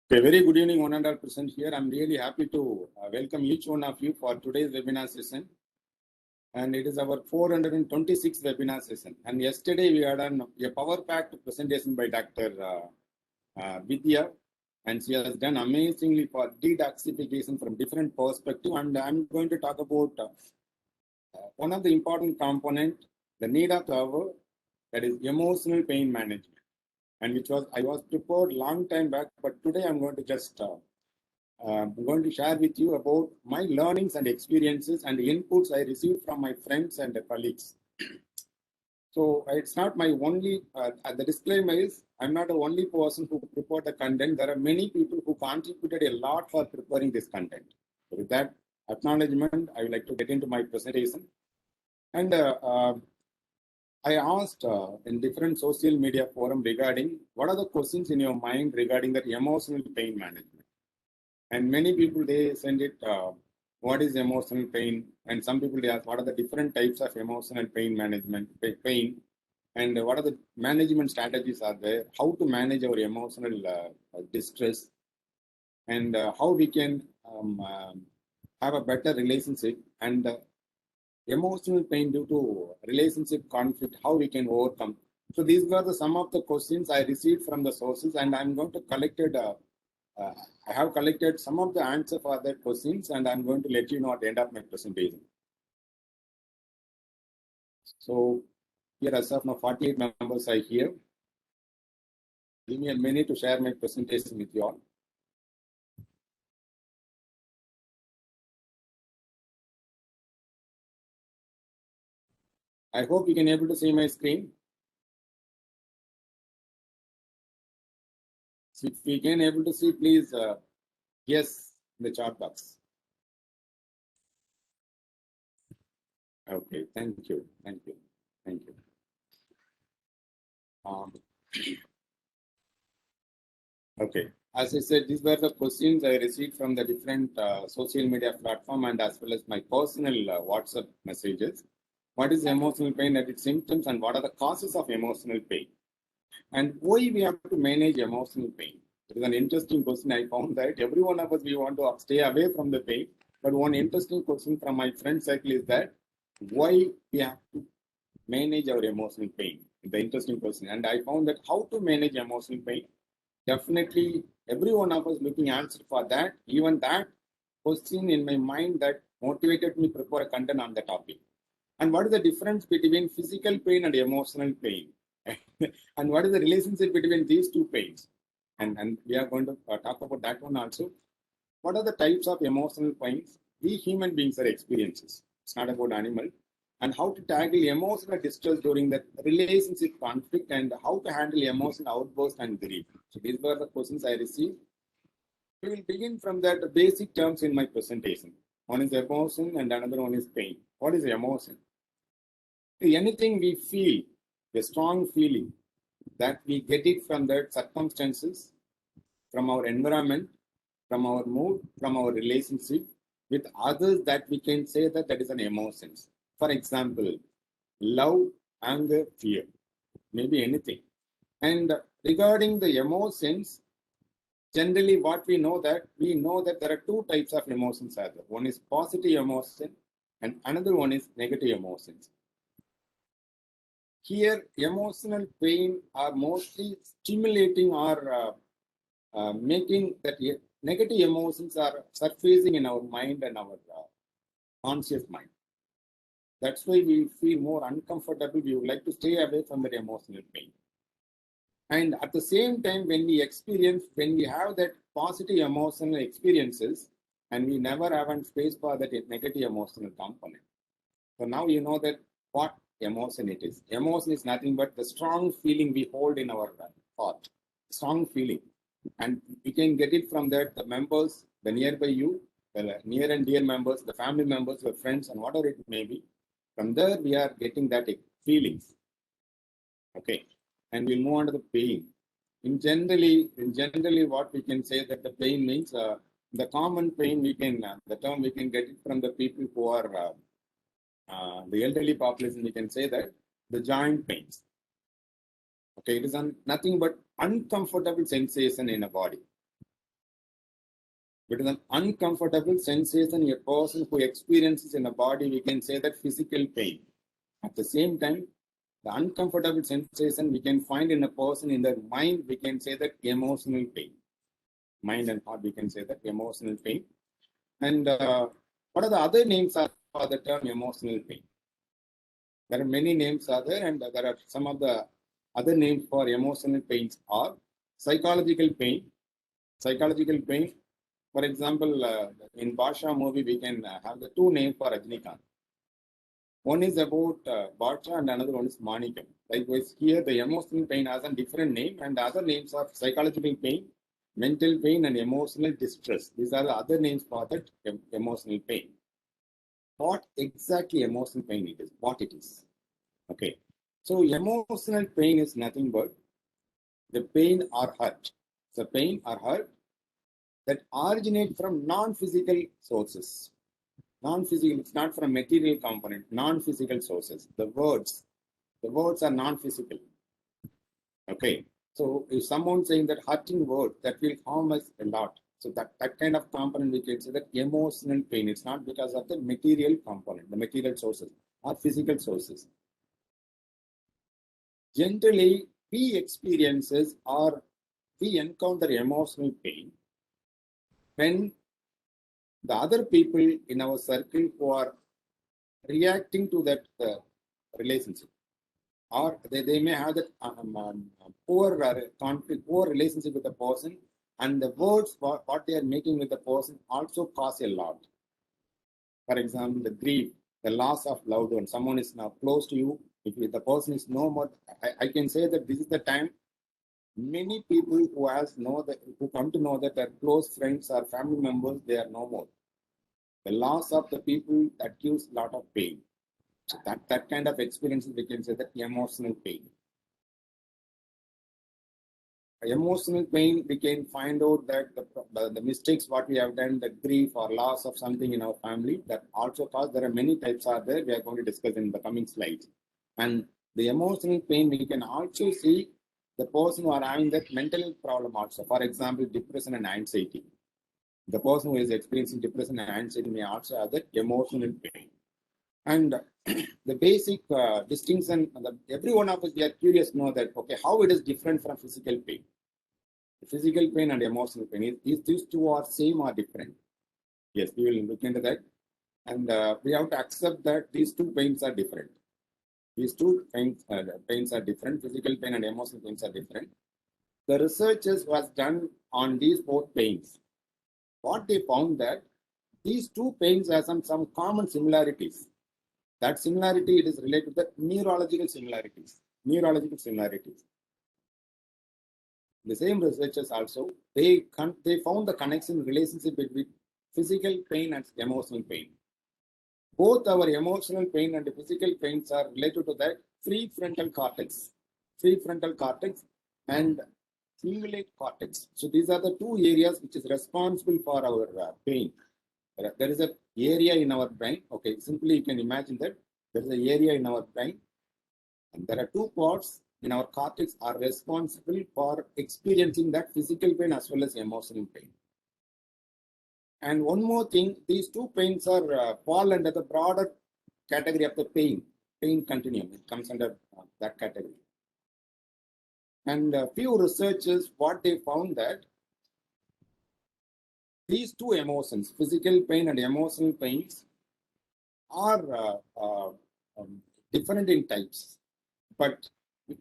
A very good evening, one and all present here. I'm really happy to welcome each one of you for today's webinar session. And it is our 426th webinar session. And yesterday we had a power-packed presentation by Dr. Vidya, and she has done amazingly for detoxification from different perspectives. And I'm going to talk about one of the important component, the need of the hour, that is emotional pain management. And which was I was prepared long time back, but today I'm going to just I'm going to share with you about my learnings and experiences and the inputs I received from my friends and colleagues. So it's not my only, the disclaimer is I'm not the only person who prepared the content. There are many people who contributed a lot for preparing this content. So with that acknowledgement, I would like to get into my presentation. And I asked in different social media forum regarding what are the questions in your mind regarding that emotional pain management. And many people, they send it, what is emotional pain? And some people, they ask, what are the different types of emotional pain management, pain? And what are the management strategies are there? How to manage our emotional distress? And how we can have a better relationship and emotional pain due to relationship conflict, how we can overcome. So these were some of the questions I received from the sources, and I'm going to collect it. I have collected some of the answer for that questions, and I'm going to let you know at the end of my presentation. So here as of now, 48 members are here. Give me a minute to share my presentation with you all. I hope you can able to see my screen. So if we can able to see, please yes in the chat box. Okay, thank you, thank you, thank you. Okay, as I said, these were the questions I received from the different social media platform and as well as my personal WhatsApp messages. What is emotional pain and its symptoms, and what are the causes of emotional pain? And why we have to manage emotional pain? It is an interesting question. I found that every one of us, we want to stay away from the pain. But one interesting question from my friend circle is that why we have to manage our emotional pain? The interesting question. And I found that how to manage emotional pain. Definitely, every one of us looking answer for that. Even that question in my mind that motivated me to prepare a content on the topic. And what is the difference between physical pain and emotional pain? And what is the relationship between these two pains? And we are going to talk about that one also. What are the types of emotional pains we human beings are experiences? It's not about animal. And how to tackle emotional distress during the relationship conflict, and how to handle emotional outburst and grief. So these were the questions I received. We will begin from that basic terms in my presentation. One is emotion and another one is pain. What is emotion? Anything we feel, a strong feeling, that we get it from the circumstances, from our environment, from our mood, from our relationship with others, that we can say that that is an emotions. For example, love, anger, fear, maybe anything. And regarding the emotions, generally what we know that there are two types of emotions are there. One is positive emotion and another one is negative emotions. Here, emotional pain are mostly stimulating or making that negative emotions are surfacing in our mind and our conscious mind. That's why we feel more uncomfortable. We would like to stay away from that emotional pain. And at the same time, when we have that positive emotional experiences, and we never have space for that negative emotional component. So now you know that what emotion it is. Emotion is nothing but the strong feeling we hold in our heart. Strong feeling. And we can get it from that, the members, the nearby you, the near and dear members, the family members, your friends, and whatever it may be. From there, we are getting that feelings. Okay. And we'll move on to the pain. In generally, what we can say that the pain means the common pain we can, the term we can get it from the people who are the elderly population, we can say that the joint pains. Okay, it is nothing but uncomfortable sensation in a body. It is an uncomfortable sensation a person who experiences in the body, we can say that physical pain. At the same time, the uncomfortable sensation we can find in a person in their mind, we can say that emotional pain. Mind and heart, we can say that emotional pain. And what are the other names for the term emotional pain? There are many names are there, and there are some of the other names for emotional pains are psychological pain. Psychological pain, for example, in Basha movie, we can have the two names for Rajnikant. One is about Basha and another one is Manikam. Likewise, here the emotional pain has a different name, and the other names are psychological pain, mental pain, and emotional distress. These are the other names for that emotional pain. What exactly emotional pain it is? What it is? Okay. So emotional pain is nothing but the pain or hurt. The pain or hurt that originate from non-physical sources. Non-physical, it's not from material component, non-physical sources. The words are non-physical. Okay. So if someone saying that hurting word, that will harm us a lot. So that kind of component we can say that emotional pain. It's not because of the material component, the material sources or physical sources. Generally, we experiences or we encounter emotional pain when the other people in our circle who are reacting to that relationship, or they may have that poor conflict, poor relationship with the person, and the words what they are making with the person also cause a lot. For example, the grief, the loss of loved one, someone is now close to you. If the person is no more, I can say that this is the time many people who come to know that their close friends or family members, they are no more. The loss of the people that gives a lot of pain. So that kind of experiences we can say that emotional pain. Emotional pain, we can find out that the mistakes what we have done, the grief or loss of something in our family, that also cause. There are many types are there. We are going to discuss in the coming slides. And the emotional pain, we can also see the person who are having that mental problem also. For example, depression and anxiety. The person who is experiencing depression and anxiety may also have that emotional pain. And the basic distinction, every one of us, we are curious to know that, okay, how it is different from physical pain. Physical pain and emotional pain, is these two are same or different? Yes, we will look into that. And we have to accept that these two pains are different. These two pains are different. Physical pain and emotional pains are different. The researchers was done on these both pains. What they found that these two pains have some common similarities. That similarity, it is related to the neurological similarities. Neurological similarities. The same researchers also, they found the connection relationship between physical pain and emotional pain. Both our emotional pain and physical pains are related to that prefrontal cortex. Prefrontal cortex and cingulate cortex. So these are the two areas which is responsible for our pain. There is an area in our brain. Okay, simply you can imagine that there is an area in our brain, and there are two parts in our cortex are responsible for experiencing that physical pain as well as emotional pain. And one more thing, these two pains are fall under the broader category of the pain continuum. It comes under that category. And a few researchers, what they found that these two emotions, physical pain and emotional pains, are different in types, but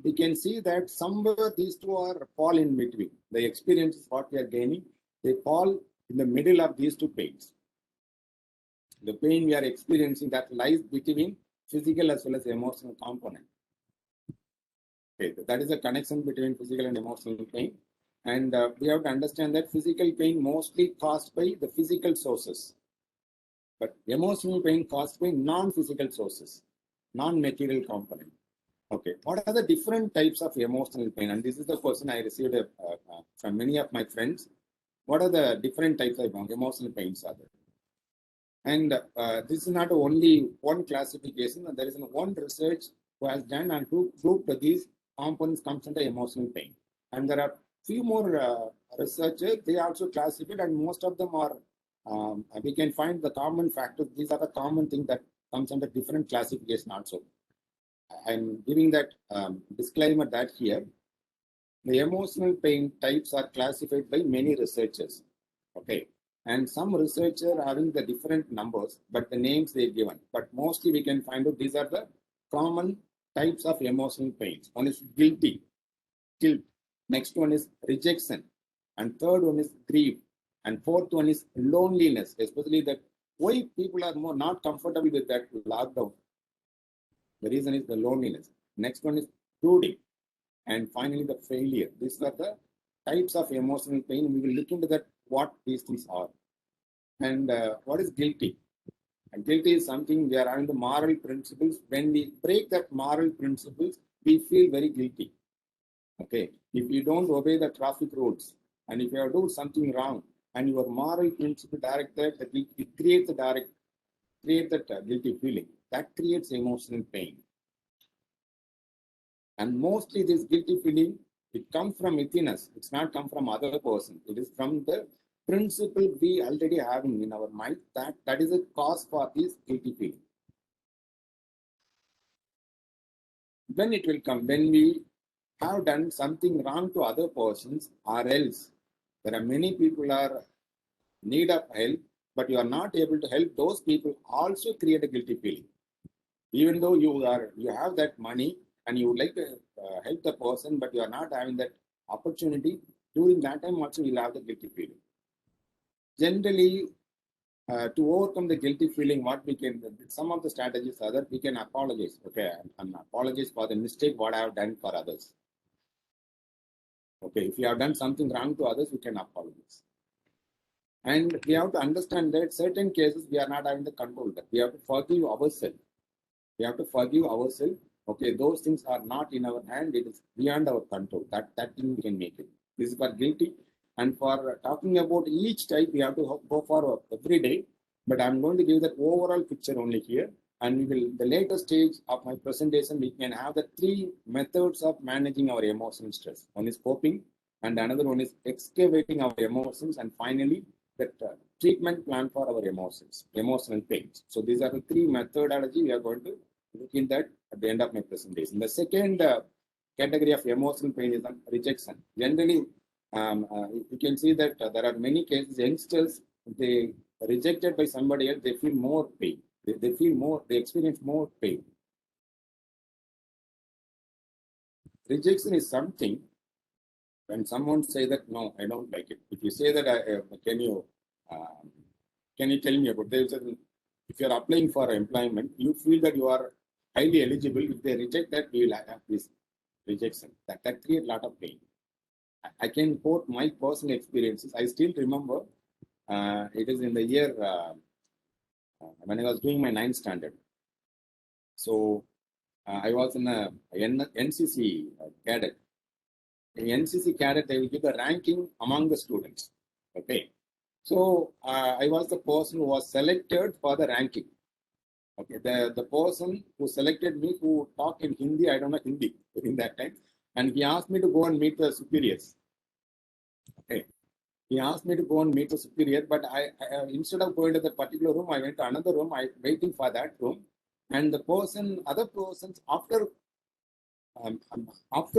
we can see that somewhere these two are fall in between. The experiences what we are gaining, they fall in the middle of these two pains. The pain we are experiencing that lies between physical as well as emotional component. Okay, that is a connection between physical and emotional pain. And we have to understand that physical pain mostly caused by the physical sources, but emotional pain caused by non-physical sources, non-material component. Okay, what are the different types of emotional pain? And this is the question I received from many of my friends. What are the different types of emotional pains are there? And this is not only one classification. There is one research who has done and who proved that these components comes under emotional pain. And there are Few more researchers, they also classified, and most of them are, we can find the common factors. These are the common things that comes under different classification also. I'm giving that disclaimer that here, the emotional pain types are classified by many researchers. Okay. And some researchers having the different numbers, but the names they given. But mostly we can find out these are the common types of emotional pains. One is guilty, guilt. Next one is rejection. And third one is grief. And fourth one is loneliness, especially that why people are more not comfortable with that lockdown. The reason is the loneliness. Next one is brooding. And finally, the failure. These are the types of emotional pain. We will look into that, what these things are. And what is guilty? And guilty is something we are having the moral principles. When we break that moral principles, we feel very guilty. Okay. If you don't obey the traffic rules, and if you are doing something wrong, and your moral principle directed, that it creates that guilty feeling. That creates emotional pain. And mostly this guilty feeling, it comes from within us. It's not come from other person. It is from the principle we already have in our mind. That is a cause for this guilty feeling. When it will come, when we have done something wrong to other persons, or else there are many people are need of help, but you are not able to help those people, also create a guilty feeling. Even though you have that money and you would like to help the person, but you are not having that opportunity, during that time also you'll have the guilty feeling. Generally, to overcome the guilty feeling, what we can, some of the strategies are that we can apologize. Okay, I'm apologize for the mistake what I have done for others. Okay, if you have done something wrong to others, we can apologize. And we have to understand that certain cases we are not having the control. That we have to forgive ourselves. We have to forgive ourselves. Okay, those things are not in our hand. It is beyond our control. That thing we can make it. This is for guilty. And for talking about each type, we have to go for every day. But I'm going to give that overall picture only here. And we will, the later stage of my presentation, we can have the three methods of managing our emotional stress. One is coping, and another one is excavating our emotions, and finally, that treatment plan for our emotions, emotional pains. So these are the three methodology we are going to look in that at the end of my presentation. The second category of emotional pain is rejection. Generally, you can see that there are many cases, youngsters, they rejected by somebody else, they feel more pain. They feel more, they experience more pain. Rejection is something when someone say that, no, I don't like it. If you say that, can you tell me about this? If you're applying for employment, you feel that you are highly eligible. If they reject that, we will have this rejection. That creates a lot of pain. I can quote my personal experiences. I still remember it is in the year when I was doing my 9th standard. So I was in a NCC cadet. In NCC cadet, they will give the ranking among the students. Okay. So I was the person who was selected for the ranking. Okay, the person who selected me, who talked in Hindi, I don't know Hindi in that time, and he asked me to go and meet the superiors. Okay, he asked me to go and meet the superior, but I instead of going to the particular room, I went to another room. I waiting for that room, and the person, other persons after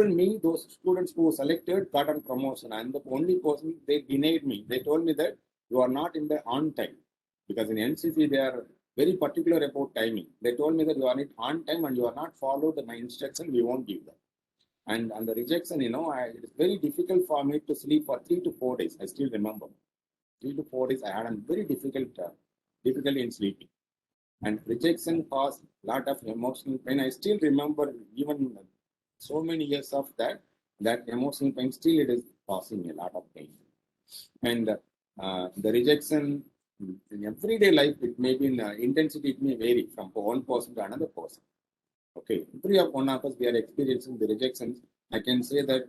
me, those students who were selected got on promotion. I'm the only person they denied me. They told me that you are not in the on time, because in NCC they are very particular about timing. They told me that you are not on time and you are not followed my instruction. We won't give that. And the rejection, it is very difficult for me to sleep for 3 to 4 days. I still remember 3 to 4 days. I had a very difficulty in sleeping. And rejection caused a lot of emotional pain. I still remember, even so many years of that emotional pain, still it is causing a lot of pain. And the rejection in everyday life, it may be in intensity, it may vary from one person to another person. Okay, every one of us, we are experiencing the rejections. I can say that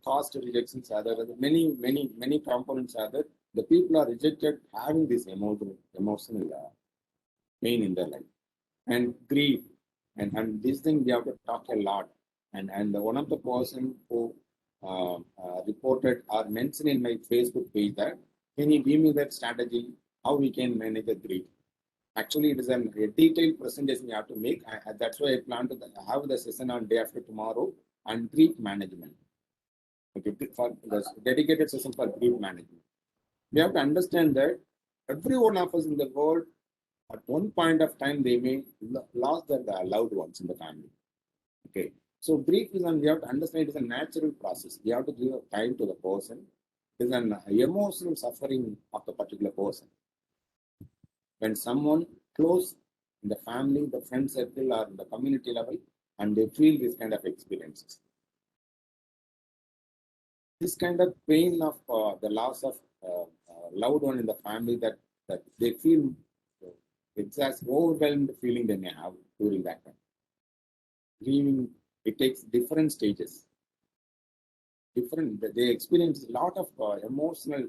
cost rejections are there. Many components are there. The people are rejected having this emotional pain in their life. And grief, and this thing we have to talk a lot. And one of the person who reported or mentioned in my Facebook page that, can you give me that strategy, how we can manage the grief? Actually, it is a detailed presentation you have to make. That's why I plan to have the session on day after tomorrow on grief management. Okay, for the dedicated session for grief management. We have to understand that every one of us in the world, at one point of time, they may lost their loved ones in the family. Okay, so grief is, and we have to understand it is a natural process. We have to give time to the person. It is an emotional suffering of the particular person. When someone close in the family, the friend circle, or the community level, and they feel this kind of experiences. This kind of pain of the loss of loved one in the family, that they feel overwhelmed feeling they may have during that time. Grieving, it takes different stages. They experience a lot of emotional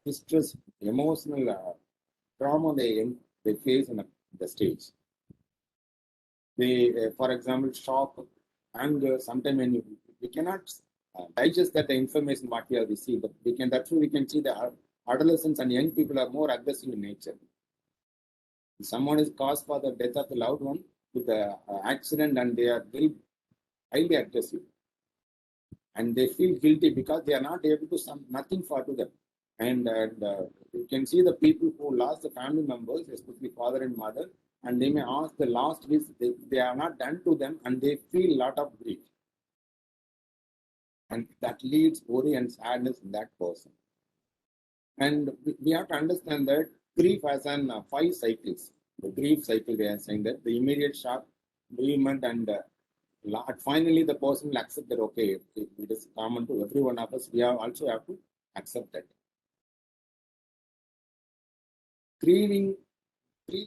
distress, emotional trauma they face in the stage. They, for example, shock, anger. Sometimes when we cannot digest that information what we have received, but that's why we can see the adolescents and young people are more aggressive in nature. If someone is caused for the death of the loved one with the accident, and they are very highly aggressive, and they feel guilty because they are not able to nothing for to them. And you can see the people who lost the family members, especially father and mother, and they may ask the last wish they are not done to them, and they feel a lot of grief. And that leads worry and sadness in that person. And we have to understand that grief has an 5 cycles. The grief cycle, they are saying that the immediate shock, bereavement, and finally the person will accept that, okay, it is common to every one of us. We also have to accept that. Grief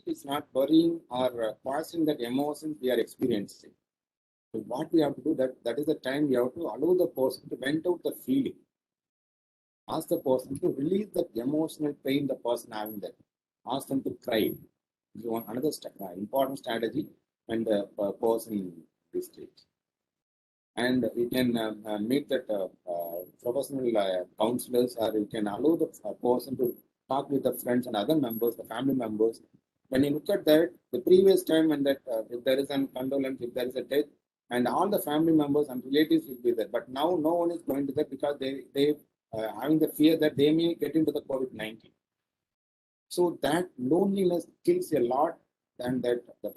is not burying or passing that emotions we are experiencing. So what we have to do, that is the time we have to allow the person to vent out the feeling. Ask the person to release that emotional pain the person having that. Ask them to cry. This is another important strategy when the person in this stage. And you can meet that professional counselors, or you can allow the person to talk with the friends and other members, the family members. When you look at that, the previous time when that if there is a condolence, if there is a death, and all the family members and relatives will be there. But now no one is going to that because they having the fear that they may get into the COVID-19. So that loneliness kills a lot than that the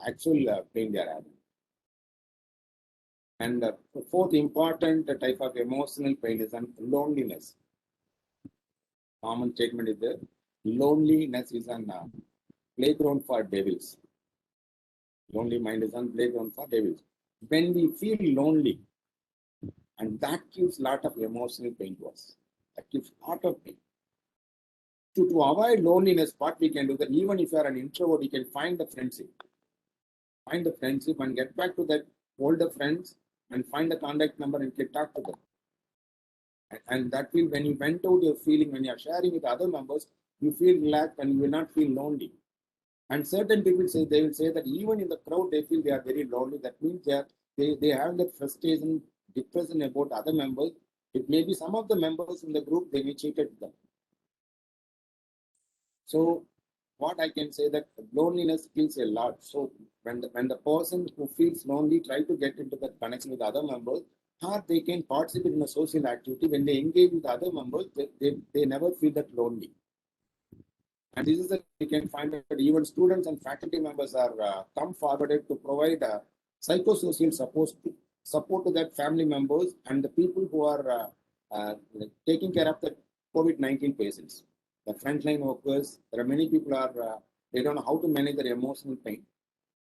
actual pain they are having. And the fourth important type of emotional pain is loneliness. Common statement is that loneliness is an playground for devils. Lonely mind is an playground for devils. When we feel lonely, and that gives a lot of emotional pain to us. That gives a lot of pain. To avoid loneliness, what we can do, that even if you are an introvert, you can find the friendship. Find the friendship and get back to that older friends and find the contact number and can talk to them. And that will, when you vent out your feeling, when you are sharing with other members, you feel relaxed and you will not feel lonely. And certain people say, they will say that even in the crowd, they feel they are very lonely. That means they have that frustration, depression about other members. It may be some of the members in the group, they may cheated them. So what I can say, that loneliness kills a lot. So when the person who feels lonely try to get into that connection with other members, or they can participate in a social activity, when they engage with other members, they never feel that lonely. And this is that we can find that even students and faculty members are come forwarded to provide psychosocial support to that family members and the people who are taking care of the COVID-19 patients. The frontline workers, there are many people they don't know how to manage their emotional pain.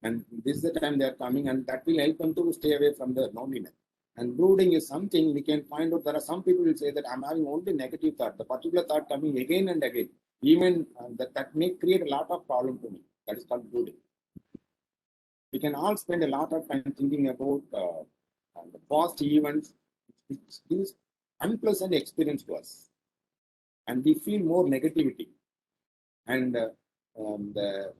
And this is the time they are coming, and that will help them to stay away from the loneliness. And brooding is something we can find out. There are some people will say that I'm having only negative thought, the particular thought coming again and again. Even that may create a lot of problem to me. That is called brooding. We can all spend a lot of time thinking about the past events, which gives unpleasant experience to us, and we feel more negativity. And the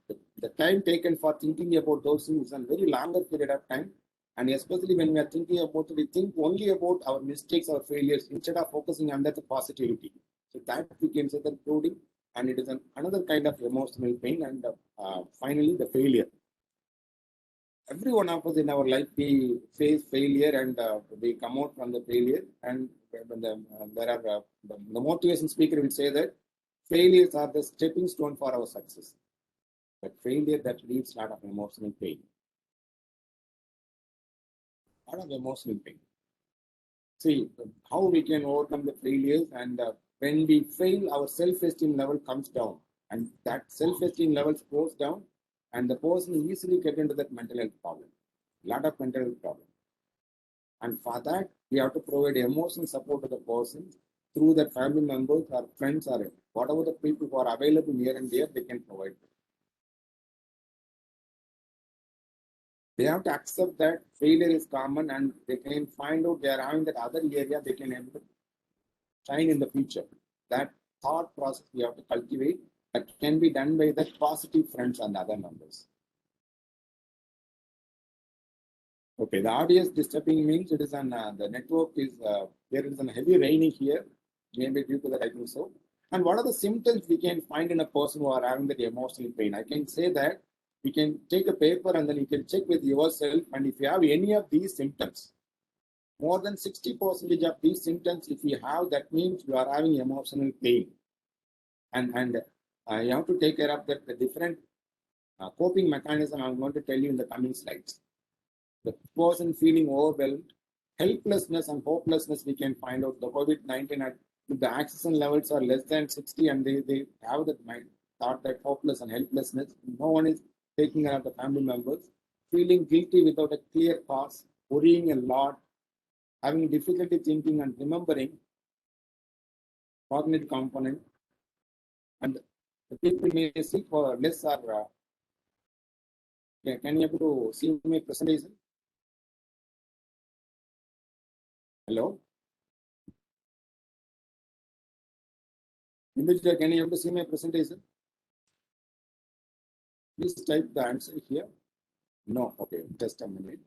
time taken for thinking about those things is a very longer period of time. And especially when we are thinking about it, we think only about our mistakes or failures instead of focusing on that positivity. So that we can say that coding, and it is another kind of emotional pain. And finally, the failure. Every one of us in our life, we face failure and we come out from the failure. And when there are the motivation speaker will say that failures are the stepping stone for our success. But failure that leads a lot of emotional pain. A lot of emotional pain. See how we can overcome the failures, and when we fail, our self-esteem level comes down, and that self-esteem level goes down, and the person easily get into that mental health problem, lot of mental health problem. And for that, we have to provide emotional support to the person through their family members or friends or whatever the people who are available here and there, they can provide. They have to accept that failure is common, and they can find out they are having that other area they can able to shine in the future. That thought process we have to cultivate, that can be done by the positive friends and other members. Okay, the audio is disturbing means it is on the network is there is a heavy raining here, maybe due to that I think so. And what are the symptoms we can find in a person who are having that emotional pain? I can say that you can take a paper and then you can check with yourself, and if you have any of these symptoms, more than 60% of these symptoms, if you have, that means you are having emotional pain. And you have to take care of that the different coping mechanism I'm going to tell you in the coming slides. The person feeling overwhelmed, helplessness and hopelessness, we can find out the COVID-19, if the oxygen levels are less than 60 and they have that mind, thought that hopeless and helplessness, no one is taking care of the family members, feeling guilty without a clear cause, worrying a lot, having difficulty thinking and remembering, cognitive component, and the people may seek for less or can you able to see my presentation? Hello? Individual, can you able to see my presentation? Please type the answer here. No, okay, just a minute.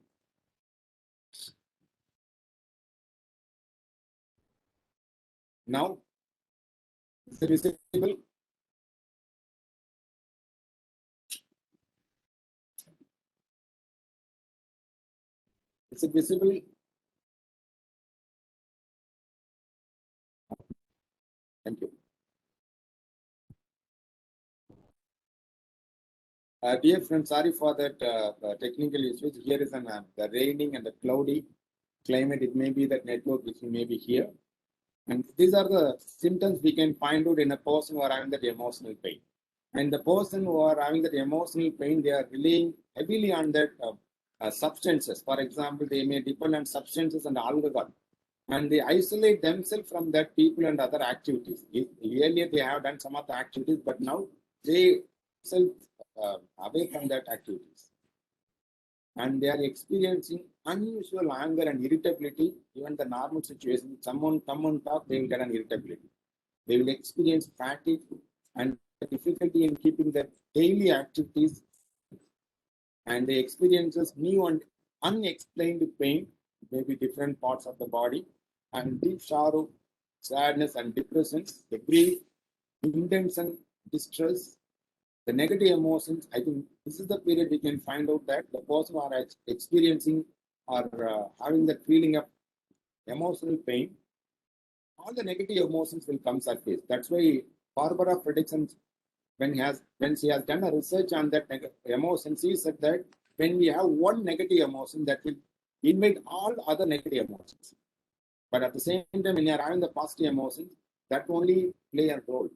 Now, is it visible? Is it visible? Thank you. Dear friends, sorry for that technical issues. Here is the raining and the cloudy climate. It may be that network issue may be here. And these are the symptoms we can find out in a person who are having that emotional pain. And the person who are having that emotional pain, they are relying heavily on that substances. For example, they may depend on substances and alcohol, and they isolate themselves from that people and other activities. Earlier they have done some of the activities, but now they self away from that activities, and they are experiencing unusual anger and irritability. Even the normal situation, someone come and talk, they will get an irritability. They will experience fatigue and difficulty in keeping their daily activities, and they experiences new and unexplained pain, maybe different parts of the body, and deep sorrow, sadness, and depression, the grief, intense and distress, the negative emotions. I think this is the period we can find out that the person who are experiencing or having that feeling of emotional pain, all the negative emotions will come surface. That's why Barbara Fredrickson, when she has done a research on that emotion, she said that when we have one negative emotion, that will invade all other negative emotions. But at the same time, when you are having the positive emotions, that only play a role.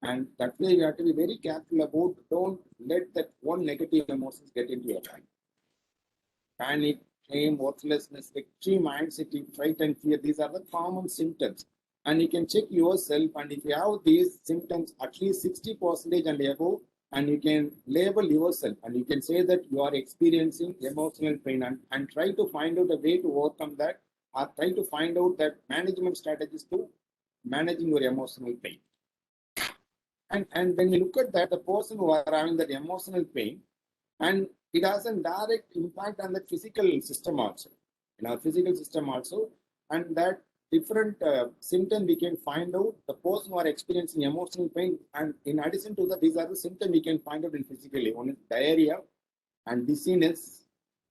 And that way, you have to be very careful about, don't let that one negative emotions get into your mind. Panic, shame, worthlessness, extreme anxiety, fright, and fear. These are the common symptoms. And you can check yourself. And if you have these symptoms, at least 60% and above, and you can label yourself and you can say that you are experiencing emotional pain, and try to find out a way to overcome that, or try to find out that management strategies to managing your emotional pain. And when you look at that, the person who are having that emotional pain, and it has a direct impact on the physical system also, in our physical system also, and that different symptom we can find out the person who are experiencing emotional pain, and in addition to that, these are the symptoms we can find out in physically. One is diarrhea and dizziness,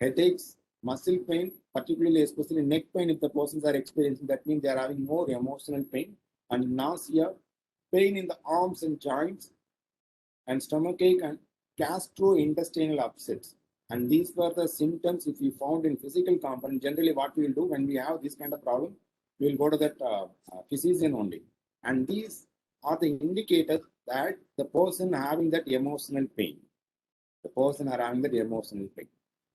headaches, muscle pain, particularly especially neck pain if the persons are experiencing, that means they are having more emotional pain, and nausea, pain in the arms and joints, and stomachache and gastrointestinal upsets. And these were the symptoms if we found in physical component. Generally, what we will do when we have this kind of problem, we will go to that physician only. And these are the indicators that the person having that emotional pain. The person are having that emotional pain.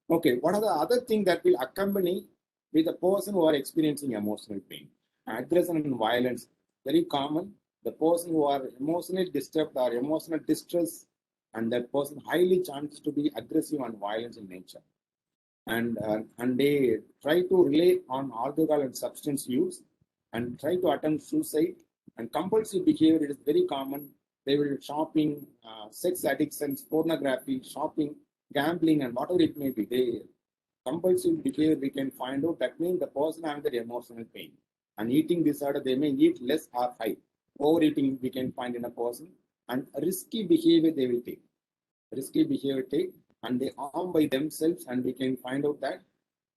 Okay, what are the other things that will accompany with the person who are experiencing emotional pain? Aggression and violence, very common. The person who are emotionally disturbed or emotional distress, and that person highly chances to be aggressive and violent in nature. And they try to rely on alcohol and substance use, and try to attempt suicide, and compulsive behavior is very common. They will shopping, sex addictions, pornography, shopping, gambling, and whatever it may be. They compulsive behavior we can find out, that means the person having the emotional pain. And eating disorder, they may eat less or high. Overeating we can find in a person, and risky behavior they will take. Risky behavior take, and they harm by themselves, and we can find out that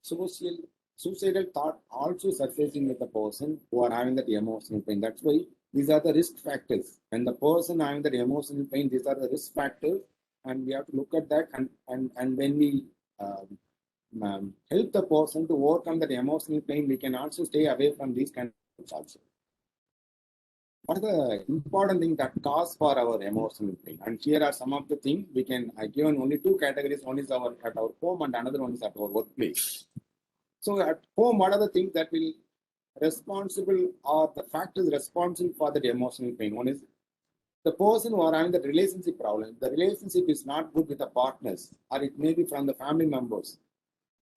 social suicidal thought also surfacing with the person who are having that emotional pain. That's why these are the risk factors. And the person having that emotional pain, these are the risk factors, and we have to look at that. And when we help the person to overcome that emotional pain, we can also stay away from these kind of also. What are the important things that cause for our emotional pain? And here are some of the things we can. I given only two categories. One is our at our home, and another one is at our workplace. So at home, what are the things that will responsible, or the factors responsible for that emotional pain? One is the person who are having the relationship problem. The relationship is not good with the partners, or it may be from the family members,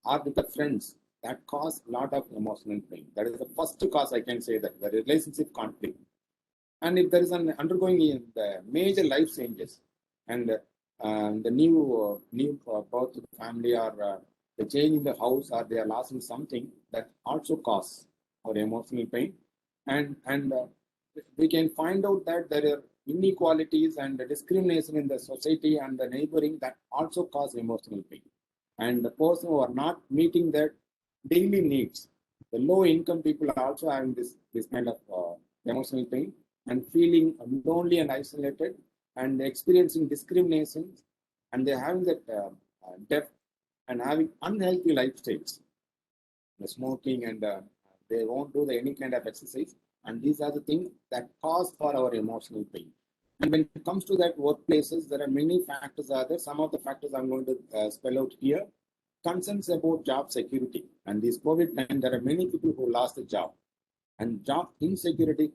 or with the friends, that cause a lot of emotional pain. That is the first cause, I can say, that the relationship conflict. And if there is an undergoing the major life changes, and the new birth to the family, or the change in the house, or they are losing something, that also cause our emotional pain. And we can find out that there are inequalities and discrimination in the society and the neighboring, that also cause emotional pain. And the person who are not meeting their daily needs, the low income people are also having this kind of emotional pain, and feeling lonely and isolated, and experiencing discrimination, and they're having that debt, and having unhealthy lifestyles, the smoking, and they won't do any kind of exercise. And these are the things that cause for our emotional pain. And when it comes to that workplaces, there are many factors are there. Some of the factors I'm going to spell out here. Concerns about job security. And this COVID time, there are many people who lost the job. And job insecurity,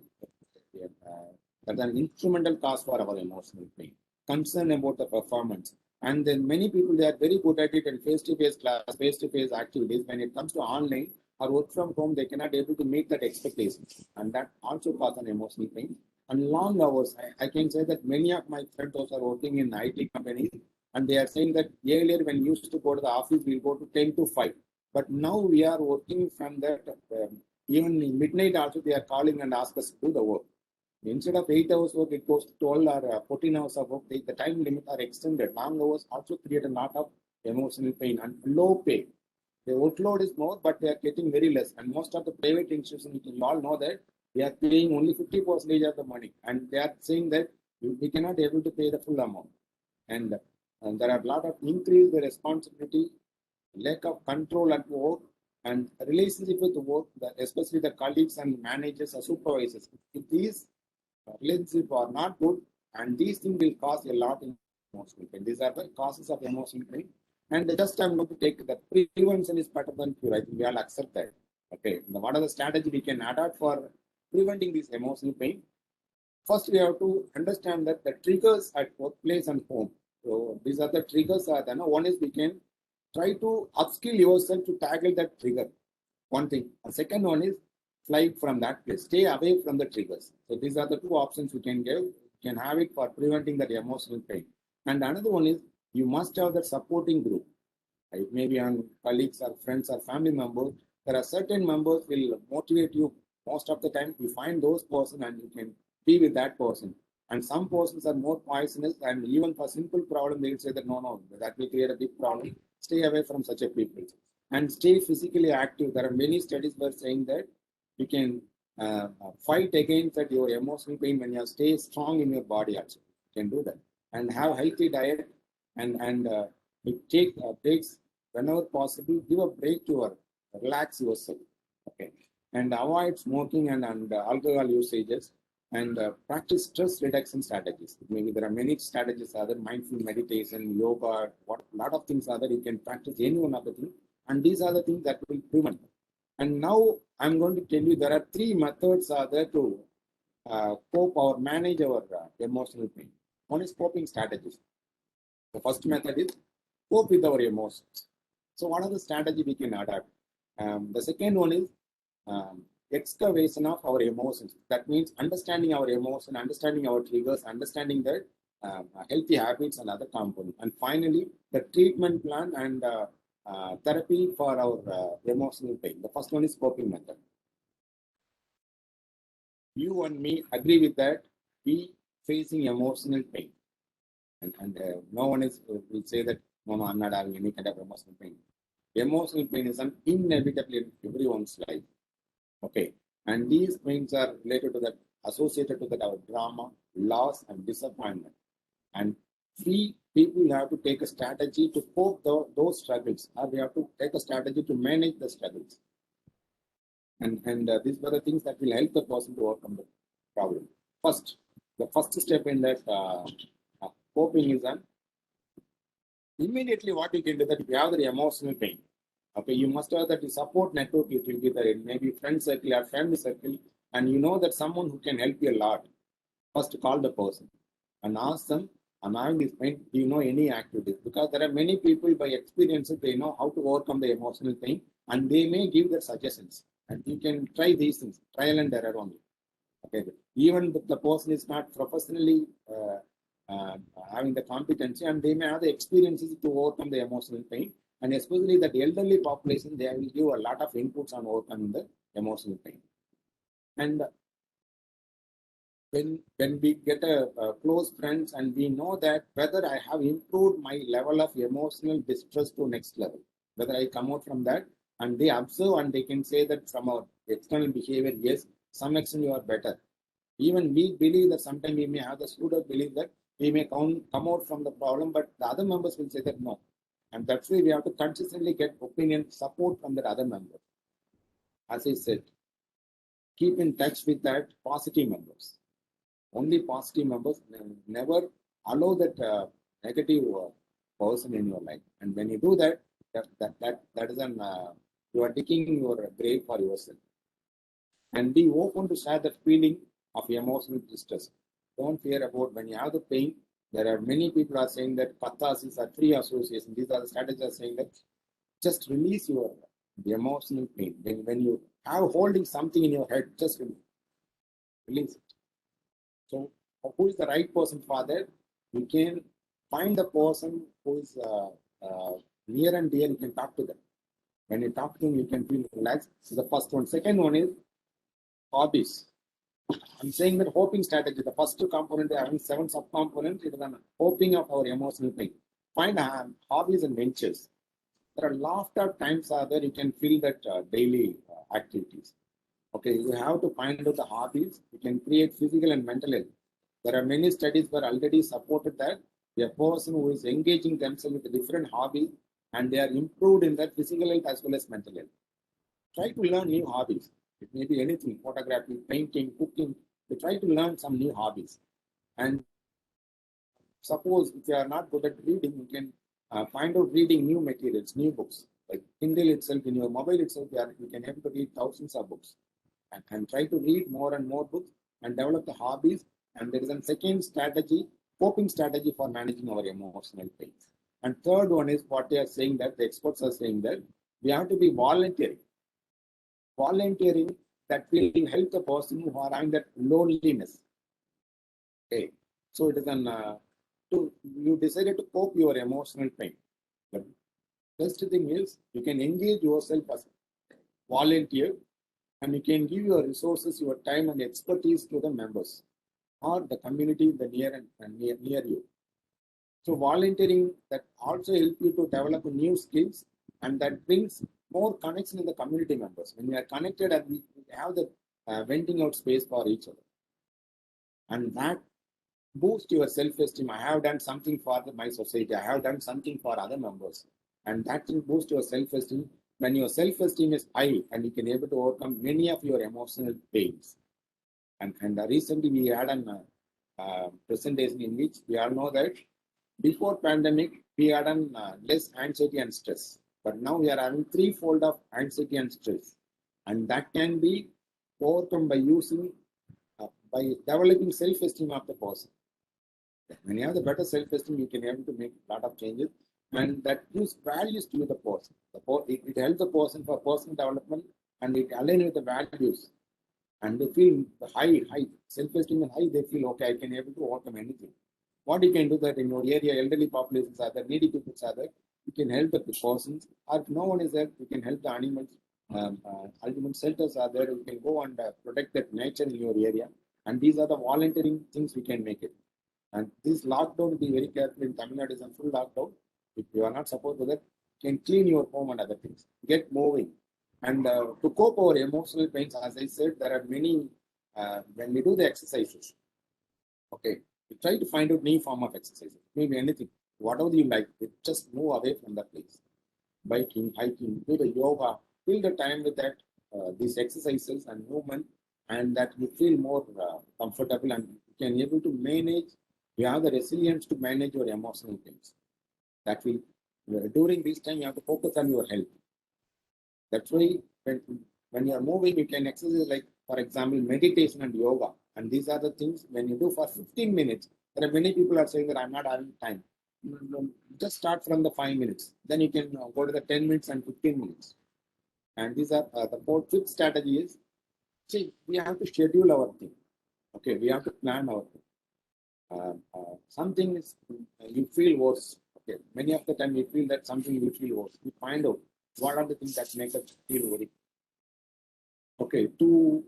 that's an instrumental cause for our emotional pain. Concern about the performance. And then many people, they are very good at it in face-to-face class, face-to-face activities. When it comes to online or work from home, they cannot able to meet that expectations. And that also causes an emotional pain. And long hours, I can say that many of my friends also are working in IT companies, and they are saying that earlier when we used to go to the office, we'll go to 10 to 5. But now we are working from that, even in midnight also, they are calling and ask us to do the work. Instead of 8 hours work, it goes to 12 or 14 hours of work. The time limit are extended. Long hours also create a lot of emotional pain, and low pay. The workload is more, but they are getting very less. And most of the private institutions, you all know that they are paying only 50% of the money, and they are saying that we cannot able to pay the full amount. And there are a lot of increased responsibility, lack of control at work, and relationship with the work, especially the colleagues and managers or supervisors. If these relationships are not good, and these things will cause a lot in emotional pain. These are the causes of emotional pain. And just I'm going to take the prevention is better than cure. I think we all accept that. Okay. Now, what are the strategy we can adopt for preventing this emotional pain? First, we have to understand that the triggers at workplace and home. So these are the triggers. One is we can try to upskill yourself to tackle that trigger. One thing. The second one is fly from that place. Stay away from the triggers. So these are the two options we can give. You can have it for preventing that emotional pain. And another one is You must have that supporting group. It may be on colleagues or friends or family members. There are certain members will motivate you. Most of the time, you find those person and you can be with that person. And some persons are more poisonous, and even for simple problem, they will say that no, that will create a big problem. Stay away from such a people and stay physically active. There are many studies were saying that you can fight against that your emotional pain when you stay strong in your body. Also, you can do that and have healthy diet and it takes whenever possible. Give a break to your relax yourself. Okay, and avoid smoking and alcohol usages and practice stress reduction strategies. Maybe there are many strategies, other mindful meditation, yoga, what lot of things are there. You can practice any one of the things, and these are the things that will prevent. And now I'm going to tell you there are three methods are there to cope or manage our emotional pain. One is coping strategies. The first method is cope with our emotions. So, what are the strategy we can adapt? The second one is excavation of our emotions. That means understanding our emotion, understanding our triggers, understanding that healthy habits and other components. And finally, the treatment plan and therapy for our emotional pain. The first one is coping method. You and me agree with that. We facing emotional pain, and no one is will say that no, I'm not having any kind of emotional pain. Emotional pain is an inevitable in everyone's life. Okay. And these pains are related to that, associated to that our drama, loss, and disappointment. And we people have to take a strategy to cope those struggles, or we have to take a strategy to manage the struggles. And these were the things that will help the person to overcome the problem. First, the first step in that coping is an immediately what you can do that if you have the emotional pain. Okay, you must have that support network. It will be there, maybe friend circle or family circle, and you know that someone who can help you a lot. First, call the person and ask them, "I'm having this pain. Do you know any activities?" Because there are many people by experience they know how to overcome the emotional pain, and they may give their suggestions. And you can try these things, trial and error only. Okay, even if the person is not professionally having the competency, and they may have the experiences to overcome the emotional pain, and especially that elderly population, they will give a lot of inputs on overcoming the emotional pain. And when we get a close friends and we know that whether I have improved my level of emotional distress to next level, whether I come out from that, and they observe and they can say that from our external behavior, yes, some extent you are better. Even we believe that sometimes we may have the pseudo belief that we may come out from the problem, but the other members will say that no. And that's why we have to consistently get opinion support from the other members. As I said, keep in touch with that positive members. Only positive members. Never allow that negative person in your life. And when you do that, that is an you are digging your grave for yourself. And be open to share that feeling of emotional distress. Don't fear about when you have the pain. There are many people are saying that catharsis are free association. These are the strategies are saying that just release your the emotional pain. When you have holding something in your head, just release it. So who is the right person for that? You can find the person who is near and dear. You can talk to them. When you talk to them, you can feel relaxed. So the first one. Second one is hobbies. I'm saying that hoping strategy, the first two components having 7 subcomponents, it is an hoping of our emotional pain. Find hobbies and ventures. There are lot of times are there you can feel that daily activities. Okay, you have to find out the hobbies. You can create physical and mental health. There are many studies were already supported that a person who is engaging themselves with a different hobby and they are improved in that physical health as well as mental health. Try to learn new hobbies. It may be anything, photography, painting, cooking. You try to learn some new hobbies. And suppose if you are not good at reading, you can find out reading new materials, new books. Like Kindle itself, in your mobile itself, you can able to read thousands of books. And try to read more and more books and develop the hobbies. And there is a second strategy, coping strategy for managing our emotional pain. And third one is what they are saying that the experts are saying that we have to be volunteering. Volunteering that will help the person who are having that loneliness. Okay, so it is an you decided to cope your emotional pain. The best thing is you can engage yourself as a volunteer and you can give your resources, your time and expertise to the members or the community the near you. So volunteering that also help you to develop new skills and that brings more connection in the community members. When we are connected and we have the venting out space for each other. And that boost your self-esteem. I have done something for my society. I have done something for other members. And that will boost your self-esteem. When your self-esteem is high and you can able to overcome many of your emotional pains. And recently we had a presentation in which we all know that before pandemic, we had less anxiety and stress. But now we are having threefold of anxiety and stress. And that can be overcome by by developing self-esteem of the person. When you have the better self-esteem, you can able to make a lot of changes, and that gives values to the person. It helps the person for personal development, and it aligns with the values. And they feel high self-esteem and high. They feel okay. I can able to overcome anything. What you can do that in your area, elderly populations are there, needy people are there. You can help the persons. Or if no one is there, you can help the animals. Ultimate shelters are there. You can go and protect that nature in your area. And these are the volunteering things we can make it. And this lockdown, be very careful. In Tamil Nadu is a full lockdown. If you are not supposed to that, you can clean your home and other things. Get moving. And to cope our emotional pains, as I said, there are many, when we do the exercises, okay, we try to find out new form of exercises, maybe anything, whatever you like, just move away from that place. Biking, hiking, do the yoga, fill the time with that, these exercises and movement, and that you feel more comfortable and you can able to manage, you have the resilience to manage your emotional pains. That will, during this time, you have to focus on your health. That's why when you are moving, you can exercise like, for example, meditation and yoga. And these are the things when you do for 15 minutes. There are many people are saying that I'm not having time. Just start from the 5 minutes. Then you can go to the 10 minutes and 15 minutes. And these are the fifth strategy is, see, we have to schedule our thing. Okay, we have to plan our thing. Something is you feel worse. Okay, many of the time we feel that something you feel worse. We find out what are the things that make us feel worried. Okay, to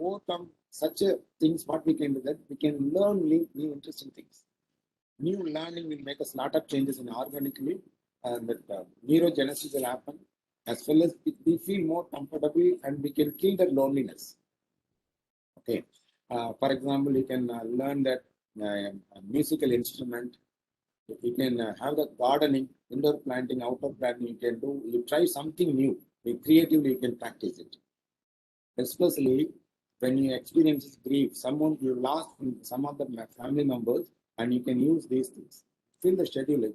overcome such a things, what we can do that we can learn new interesting things. New learning will make us lot of changes in organically, and that neurogenesis will happen, as well as we feel more comfortable and we can kill that loneliness. Okay, for example, you can learn that musical instrument. You can have the gardening, indoor planting, outdoor planting. You can do. You try something new. Creatively, you can practice it. Especially when you experience grief, someone you lost some of the family members, and you can use these things. Fill the schedule.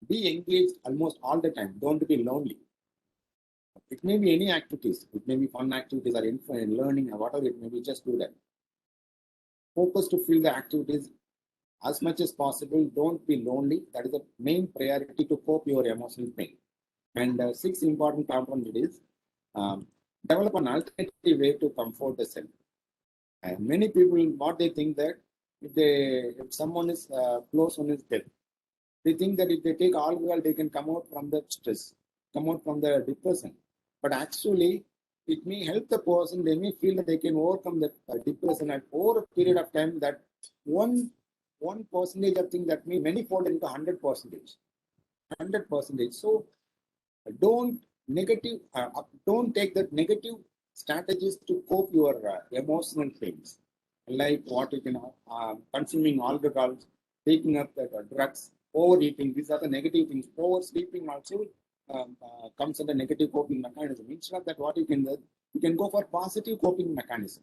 Be engaged almost all the time. Don't be lonely. It may be any activities. It may be fun activities or learning or whatever it may be. Just do that. Focus to fill the activities as much as possible. Don't be lonely. That is the main priority to cope your emotional pain. And sixth important component is develop an alternative way to comfort the self. And many people, what they think that if someone is close one is dead, they think that if they take alcohol, they can come out from the stress, come out from the depression. But actually, it may help the person. They may feel that they can overcome the depression at over a period of time. That one percentage of thing that may many fall into 100%. 100%. So don't don't take that negative strategies to cope your emotional pains, like what you can consuming alcohol, taking up the drugs, overeating. These are the negative things. Oversleeping also comes under negative coping mechanism. Instead of that, what you can go for positive coping mechanism.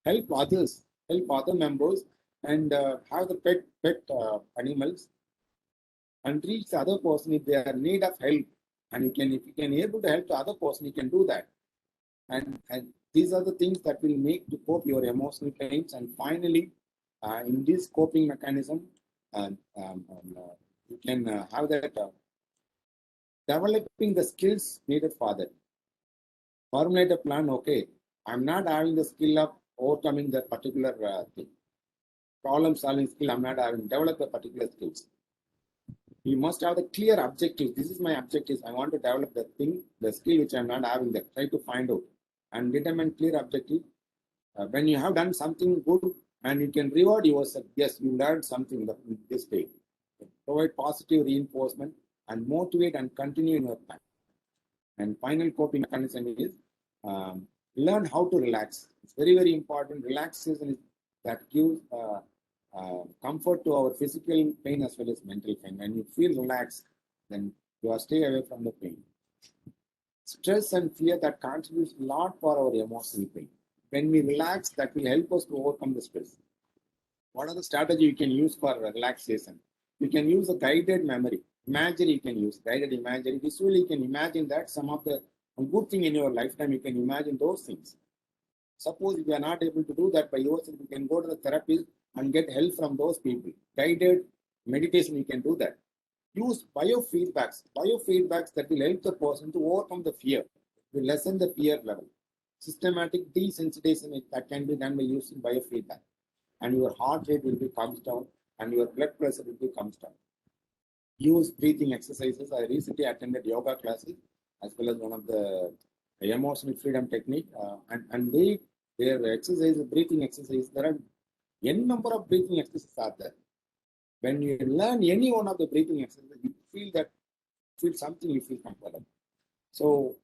Help others, help other members, and have the pet animals, and reach the other person if they are in need of help. And if you can able to help the other person, you can do that. And these are the things that will make to cope your emotional pains. And finally, in this coping mechanism, you can have that developing the skills needed for that. Formulate a plan. Okay, I'm not having the skill of overcoming that particular thing. problem solving skill, I'm not having developed the particular skills. You must have the clear objective. This is my objective. I want to develop the thing, the skill which I'm not having that. Try to find out and determine clear objective. When you have done something good and you can reward yourself, yes, you learned something in this day. Provide positive reinforcement and motivate and continue in your plan. And final coping mechanism is learn how to relax. It's very, very important. Relaxation is that gives comfort to our physical pain as well as mental pain. When you feel relaxed, then you are stay away from the pain. Stress and fear that contributes a lot for our emotional pain. When we relax, that will help us to overcome the stress. What are the strategies you can use for relaxation? You can use a guided memory. Imagery you can use, guided imagery. Visually you can imagine that some of the good thing in your lifetime, you can imagine those things. Suppose if you are not able to do that by yourself, you can go to the therapist and get help from those people. Guided meditation, you can do that. Use biofeedbacks that will help the person to overcome the fear, to lessen the fear level. Systematic desensitization that can be done by using biofeedback. And your heart rate will be comes down and your blood pressure will be comes down. Use breathing exercises. I recently attended yoga classes as well as one of the emotional freedom technique. And their exercise, breathing exercise, there are n number of breathing exercises are there. When you learn any one of the breathing exercises, you feel something, you feel comfortable. So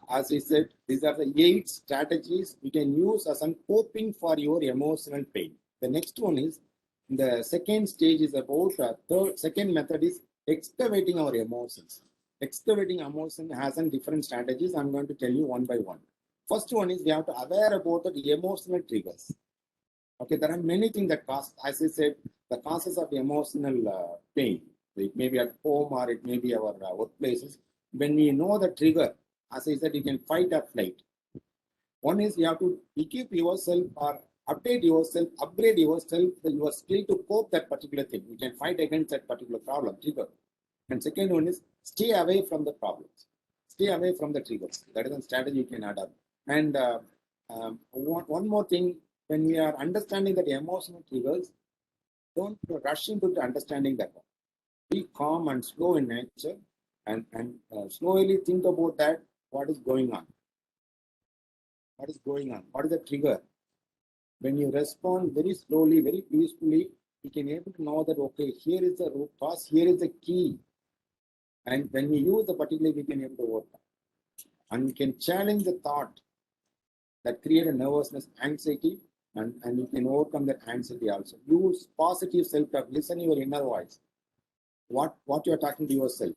as I said, these are the 8 strategies you can use as a coping for your emotional pain. The next one is the second stage is about second method is excavating our emotions. Excavating emotion has some different strategies. I'm going to tell you one by one. First one is we have to aware about the emotional triggers. Okay, there are many things that cause, as I said, the causes of emotional pain. It may be at home or it may be our workplaces. When we know the trigger, as I said, you can fight or flight. One is you have to equip yourself or update yourself, upgrade yourself, your skill to cope that particular thing. You can fight against that particular problem, trigger. And second one is stay away from the problems. Stay away from the triggers. That is a strategy you can adopt. And one more thing, when we are understanding that emotional triggers, don't rush into the understanding that one. Be calm and slow in nature and slowly think about that, what is going on. What is going on? What is the trigger? When you respond very slowly, very peacefully, you can able to know that, okay, here is the root cause, here is the key. And when we use the particular, we can able to overcome. And we can challenge the thought that create a nervousness, anxiety, and you can overcome that anxiety also. Use positive self-talk. Listen your inner voice. What you are talking to yourself.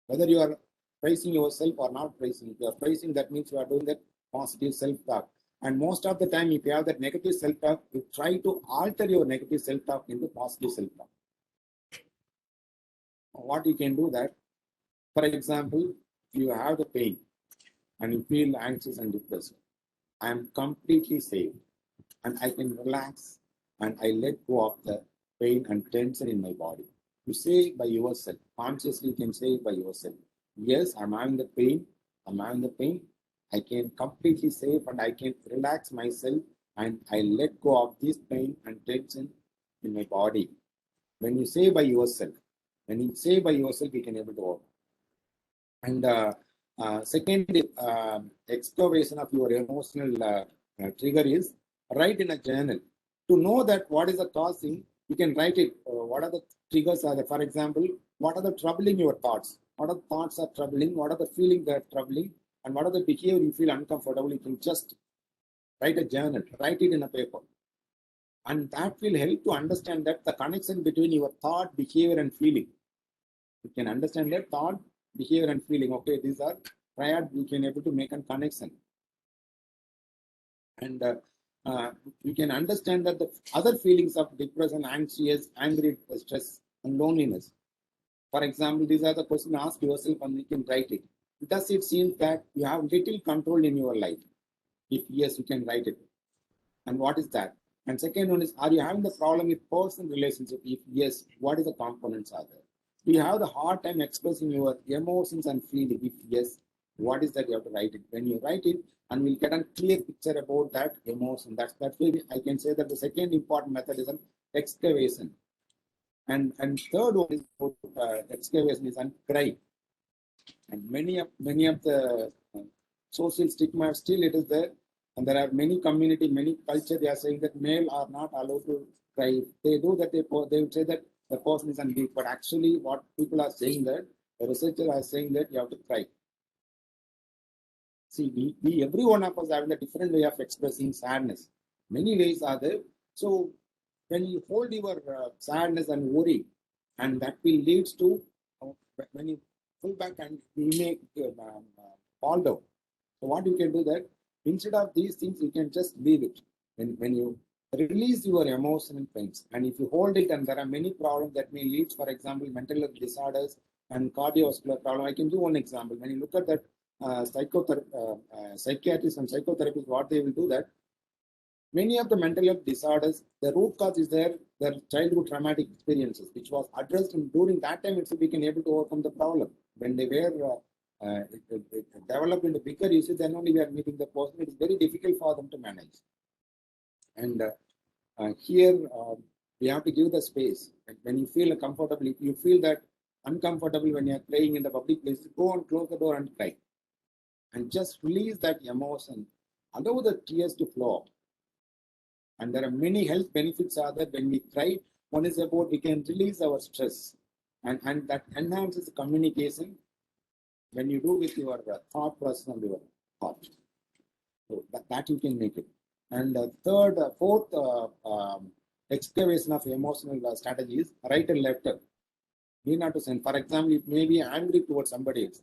Whether you are praising yourself or not praising. If you are praising, that means you are doing that positive self-talk. And most of the time, if you have that negative self-talk, you try to alter your negative self-talk into positive self-talk. What you can do that, for example, you have the pain and you feel anxious and depressed. I am completely safe and I can relax and I let go of the pain and tension in my body. You say by yourself, consciously you can say by yourself, yes, I'm having the pain, I can completely safe and I can relax myself and I let go of this pain and tension in my body. When you say by yourself, you can able to work. And second, exploration of your emotional trigger is write in a journal. To know that what is the causing, you can write it. What are the triggers are there? For example, what are the troubling your thoughts? What are the thoughts are troubling? What are the feelings that are troubling? And what are the behavior you feel uncomfortable? You can just write a journal, write it in a paper. And that will help to understand that the connection between your thought, behavior, and feeling. You can understand that thought, behavior, and feeling. Okay, these are triad, we can able to make a connection. And you can understand that the other feelings of depression, anxious, angry, stress, and loneliness. For example, these are the questions ask yourself and you can write it. Does it seem that you have little control in your life? If yes, you can write it. And what is that? And second one is, are you having the problem with personal relationship? If yes, what is the components are there? Do you have the hard time expressing your emotions and feelings? If yes, What is that? You have to write it. When you write it, and we'll get a clear picture about that emotion. That's way I can say that the second important method is an excavation. And third one is excavation is an cry. And many of the social stigma still it is there. And there are many community, many culture, they are saying that male are not allowed to cry. If they do that, they will say that the person is weak. But actually what people are saying that, the researchers are saying that you have to cry. See, every one of us having a different way of expressing sadness. Many ways are there. So when you hold your sadness and worry, and that will leads to when you pull back and you may fall down. So what you can do that instead of these things, you can just leave it. When you release your emotional pains, and if you hold it, and there are many problems that may lead, for example, mental health disorders and cardiovascular problem. I can do one example. When you look at that psychiatrists and psychotherapists, what they will do that many of the mental health disorders, the root cause is their childhood traumatic experiences, which was addressed, and during that time itself we can able to overcome the problem. When they were developed into bigger issues, then only we are meeting the person. It is very difficult for them to manage. And here we have to give the space. When you feel comfortable, if you feel that uncomfortable when you are playing in the public places, go and close the door and cry. And just release that emotion. Allow the tears to flow. And there are many health benefits are that when we cry. One is about we can release our stress, and that enhances communication when you do with your thought process and your heart. So that you can make it. And fourth excavation of emotional strategies, write a letter. You not to send. For example, it may be angry towards somebody else.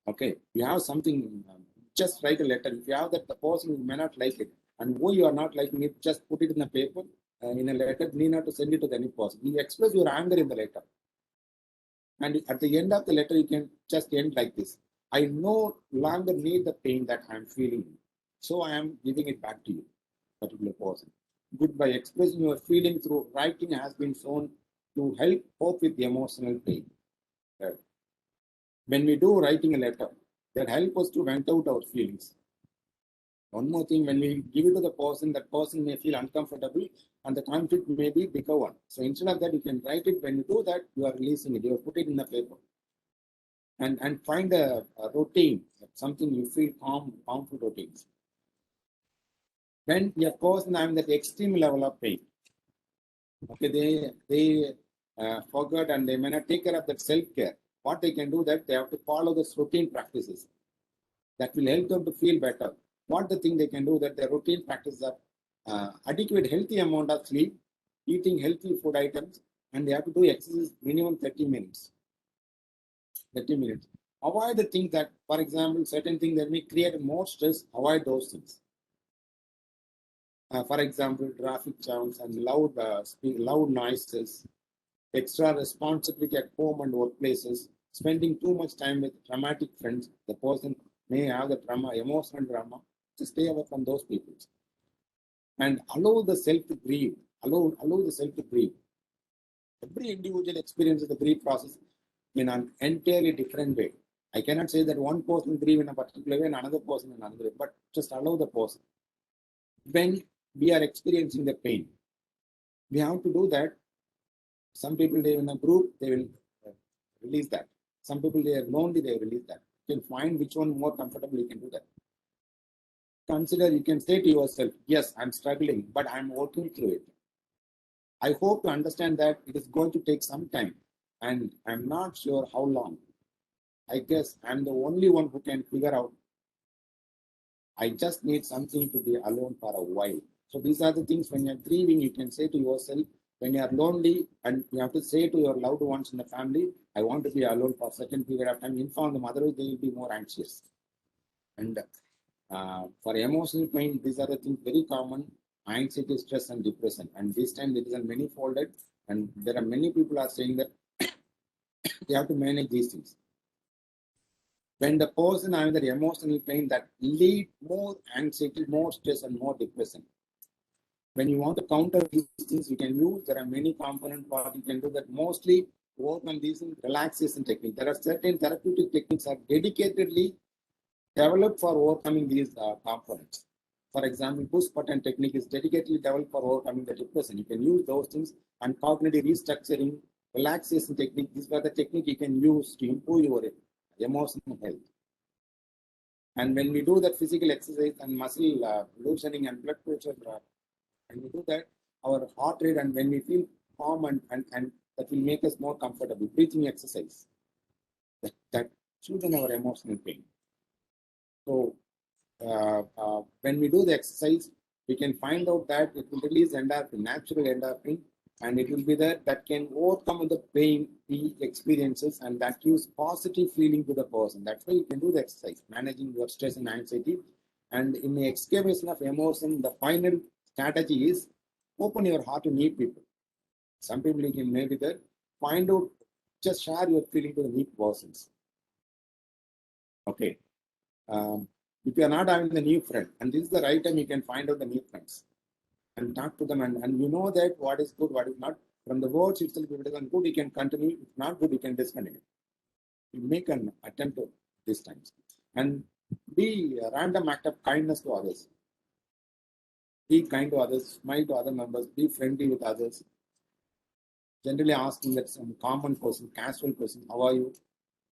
Okay, you have something, just write a letter. If you have that, the person may not like it. And who you are not liking it, just put it in a paper, in a letter, need not to send it to any person. You express your anger in the letter. And at the end of the letter, you can just end like this. I no longer need the pain that I'm feeling. So I am giving it back to you, particular person. Good, by expressing your feeling through writing has been shown to help cope with the emotional pain. Right. When we do writing a letter, that help us to vent out our feelings. One more thing, when we give it to the person, that person may feel uncomfortable and the conflict may be bigger one. So instead of that, you can write it. When you do that, you are releasing it. You put it in the paper. And find a routine, something you feel harmful routines. When a person having that extreme level of pain, okay, they forget and they may not take care of that self-care. What they can do that they have to follow this routine practices that will help them to feel better. What the thing they can do that their routine practices are adequate healthy amount of sleep, eating healthy food items, and they have to do exercise minimum 30 minutes. 30 minutes. Avoid the things that, for example, certain things that may create more stress, avoid those things. For example, traffic jams and loud noises, extra responsibility at home and workplaces, spending too much time with traumatic friends. The person may have the trauma, emotional trauma. To stay away from those people. And allow the self to grieve. Allow the self to grieve. Every individual experiences the grief process in an entirely different way. I cannot say that one person grieve in a particular way and another person in another way, but just allow the person. When we are experiencing the pain, we have to do that. Some people, they in a group, they will release that. Some people, they are lonely, they release that. You can find which one more comfortable, you can do that. Consider, you can say to yourself, yes, I'm struggling, but I'm working through it. I hope to understand that it is going to take some time, and I'm not sure how long. I guess I'm the only one who can figure out. I just need something to be alone for a while. So these are the things when you're grieving, you can say to yourself. When you are lonely, and you have to say to your loved ones in the family, I want to be alone for a certain period of time. Inform them, otherwise they will be more anxious. And for emotional pain, these are the things very common: anxiety, stress, and depression. And this time it is a many folded, and there are many people are saying that they have to manage these things. When the person having that emotional pain, that lead more anxiety, more stress, and more depression. When you want to counter these things, you can use, there are many components what you can do that mostly work on these relaxation techniques. There are certain therapeutic techniques are dedicatedly developed for overcoming these components. For example, push button technique is dedicatedly developed for overcoming the depression. You can use those things, and cognitive restructuring, relaxation technique. These were the technique you can use to improve your emotional health. And when we do that physical exercise and muscle loosening and blood pressure, when we do that, our heart rate, and when we feel calm, and that will make us more comfortable. Breathing exercise that soothes our emotional pain. So when we do the exercise, we can find out that it will release endorphin, natural endorphin, and it will be that can overcome the pain he experiences, and that gives positive feeling to the person. That's why you can do the exercise, managing your stress and anxiety. And in the excavation of emotion, the final strategy is open your heart to new people. Some people you can maybe that find out, just share your feeling to the new persons. Okay. If you are not having the new friend, and this is the right time you can find out the new friends and talk to them, and you know that what is good, what is not. From the words itself, if it is good, you can continue. If not good, you can discontinue. You make an attempt to these times. And be a random act of kindness to others. Be kind to others, smile to other members, be friendly with others. Generally asking that some common question, casual question, how are you?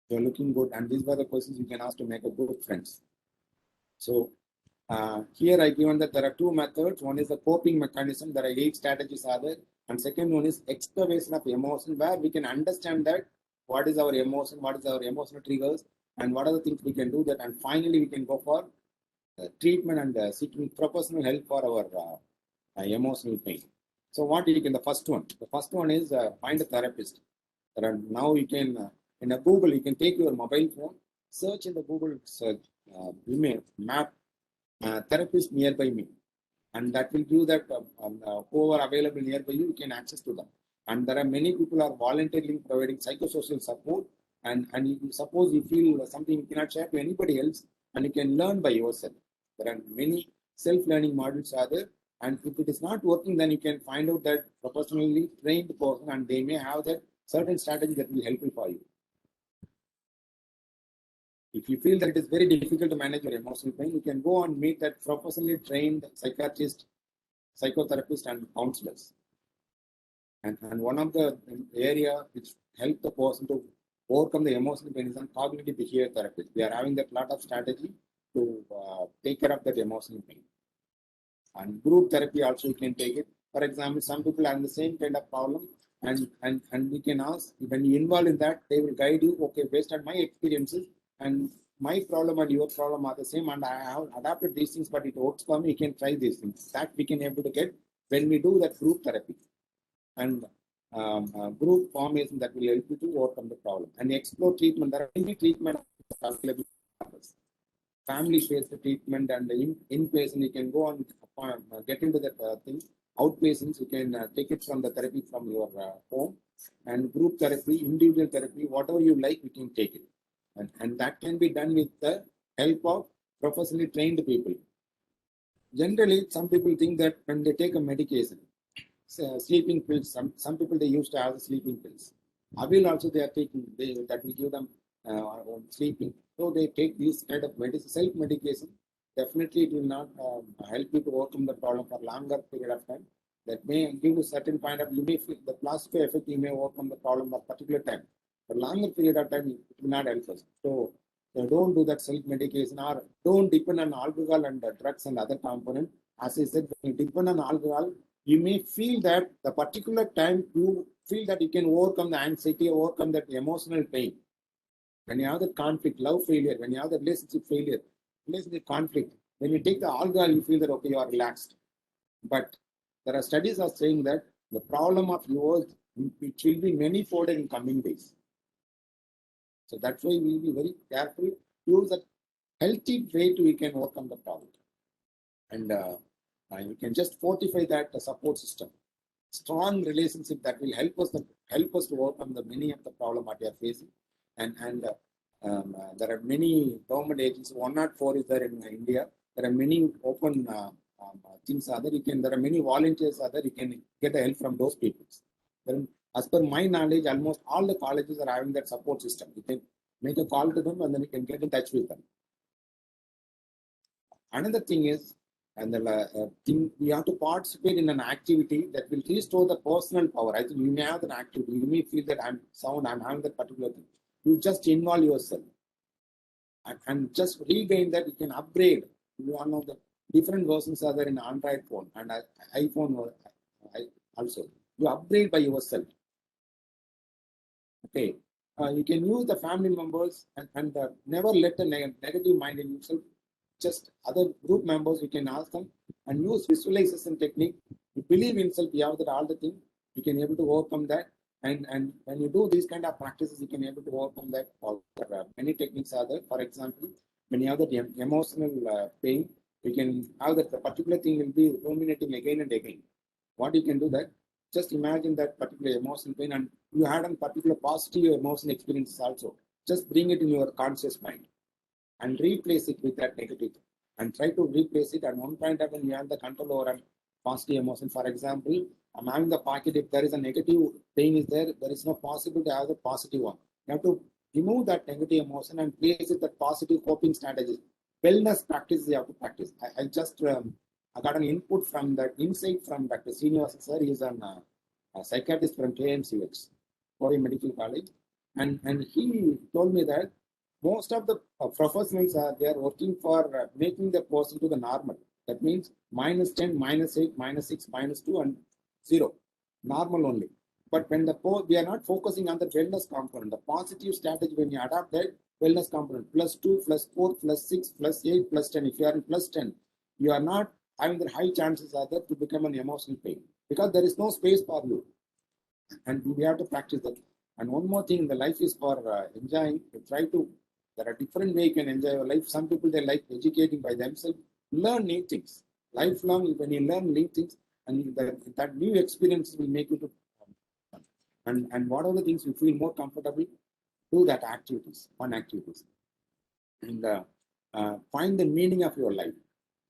You're looking good. And these were the questions you can ask to make a good friends. So here I given that there are two methods. One is the coping mechanism. There are 8 strategies are there. And second one is excavation of emotion, where we can understand that what is our emotion, what is our emotional triggers, and what are the things we can do that. And finally, we can go for treatment and seeking professional help for our emotional pain. So what you can, the first one is find a therapist. Now you can, in a Google, you can take your mobile phone, search in the Google search, email, map, therapist nearby me, and that will give that who are available nearby you can access to them. And there are many people are voluntarily providing psychosocial support, and you, suppose you feel something you cannot share to anybody else, and you can learn by yourself. There are many self-learning modules are there, and if it is not working, then you can find out that professionally trained person, and they may have that certain strategy that will help you for you. If you feel that it is very difficult to manage your emotional pain, you can go and meet that professionally trained psychiatrist, psychotherapist, and counselors. And one of the area which help the person to overcome the emotional pain is cognitive behavior therapy. We are having that lot of strategy to take care of that emotional pain. And group therapy also you can take it. For example, some people have the same kind of problem, and we can ask, when you involve in that, they will guide you. Okay, based on my experiences, and my problem and your problem are the same, and I have adapted these things, but it works for me. You can try these things. That we can able to get when we do that group therapy and group formation that will help you to overcome the problem and explore treatment. There are many treatment available. Family-based treatment and inpatient, you can go and get into that thing. Outpatients, you can take it from the therapy from your home, and group therapy, individual therapy, whatever you like, you can take it. And that can be done with the help of professionally trained people. Generally, some people think that when they take a medication, sleeping pills, some people they used to have the sleeping pills. Avil also they are taking, that will give them sleeping. So they take these kind of medicine, self-medication. Definitely it will not help you to overcome the problem for longer period of time. That may give you certain point of, you may feel the placebo effect, you may overcome the problem for particular time. For longer period of time, it will not help us. So don't do that self-medication, or don't depend on alcohol and drugs and other component. As I said, when you depend on alcohol, you may feel that the particular time you feel that you can overcome the anxiety, overcome that emotional pain. When you have the conflict, love failure, when you have the relationship failure, relationship conflict, when you take the alcohol, you feel that okay, you are relaxed. But there are studies are saying that the problem of yours, it will be many-folded in coming days. So that's why we will be very careful, use a healthy way to we can overcome the problem. And you can just fortify that support system. Strong relationship that will help us to overcome the many of the problem that we are facing. And there are many government agencies. 104 is there in India. There are many open things are there. There are many volunteers are there. You can get the help from those people. Then, as per my knowledge, almost all the colleges are having that support system. You can make a call to them, and then you can get in touch with them. Another thing is, and the thing, we have to participate in an activity that will restore the personal power. I think you may have that activity. You may feel that I'm sound, I'm having that particular thing. You just involve yourself and just regain that. You can upgrade. You know the different versions are there in Android phone and iPhone also. You upgrade by yourself. Okay. You can use the family members and never let the negative mind in yourself. Just other group members, you can ask them and use visualization technique. You believe in self, you have that all the thing, you can able to overcome that. And when you do these kind of practices, you can able to overcome that. Many techniques are there. For example, when you have that emotional pain, you can have that the particular thing will be ruminating again and again. What you can do that, just imagine that particular emotional pain and you had a particular positive emotional experiences also. Just bring it in your conscious mind and replace it with that negative and try to replace it. And one point of when you have the control over a positive emotion. For example, I'm having the pocket. If there is a negative pain is there, there is no possible to have the positive one. You have to remove that negative emotion and place it that positive coping strategies. Wellness practice you have to practice. I just I got an input from that insight from Dr. Srinivasan sir. He is a psychiatrist from KMCH, Korea Medical College, and he told me that most of the professionals are they are working for making the person to the normal. That means -10, -8, -6, -2, and 0. Normal only. But when we are not focusing on the wellness component, the positive strategy when you adapt that wellness component, +2, +4, +6, +8, +10. If you are in +10, you are not having the high chances are there to become an emotional pain because there is no space for you. And we have to practice that. And one more thing, the life is for enjoying. Try to there are different ways you can enjoy your life. Some people they like educating by themselves. Learn new things. Lifelong, when you learn new things, and that new experiences will make you to and what are the things you feel more comfortable, do that activities, fun activities, and find the meaning of your life.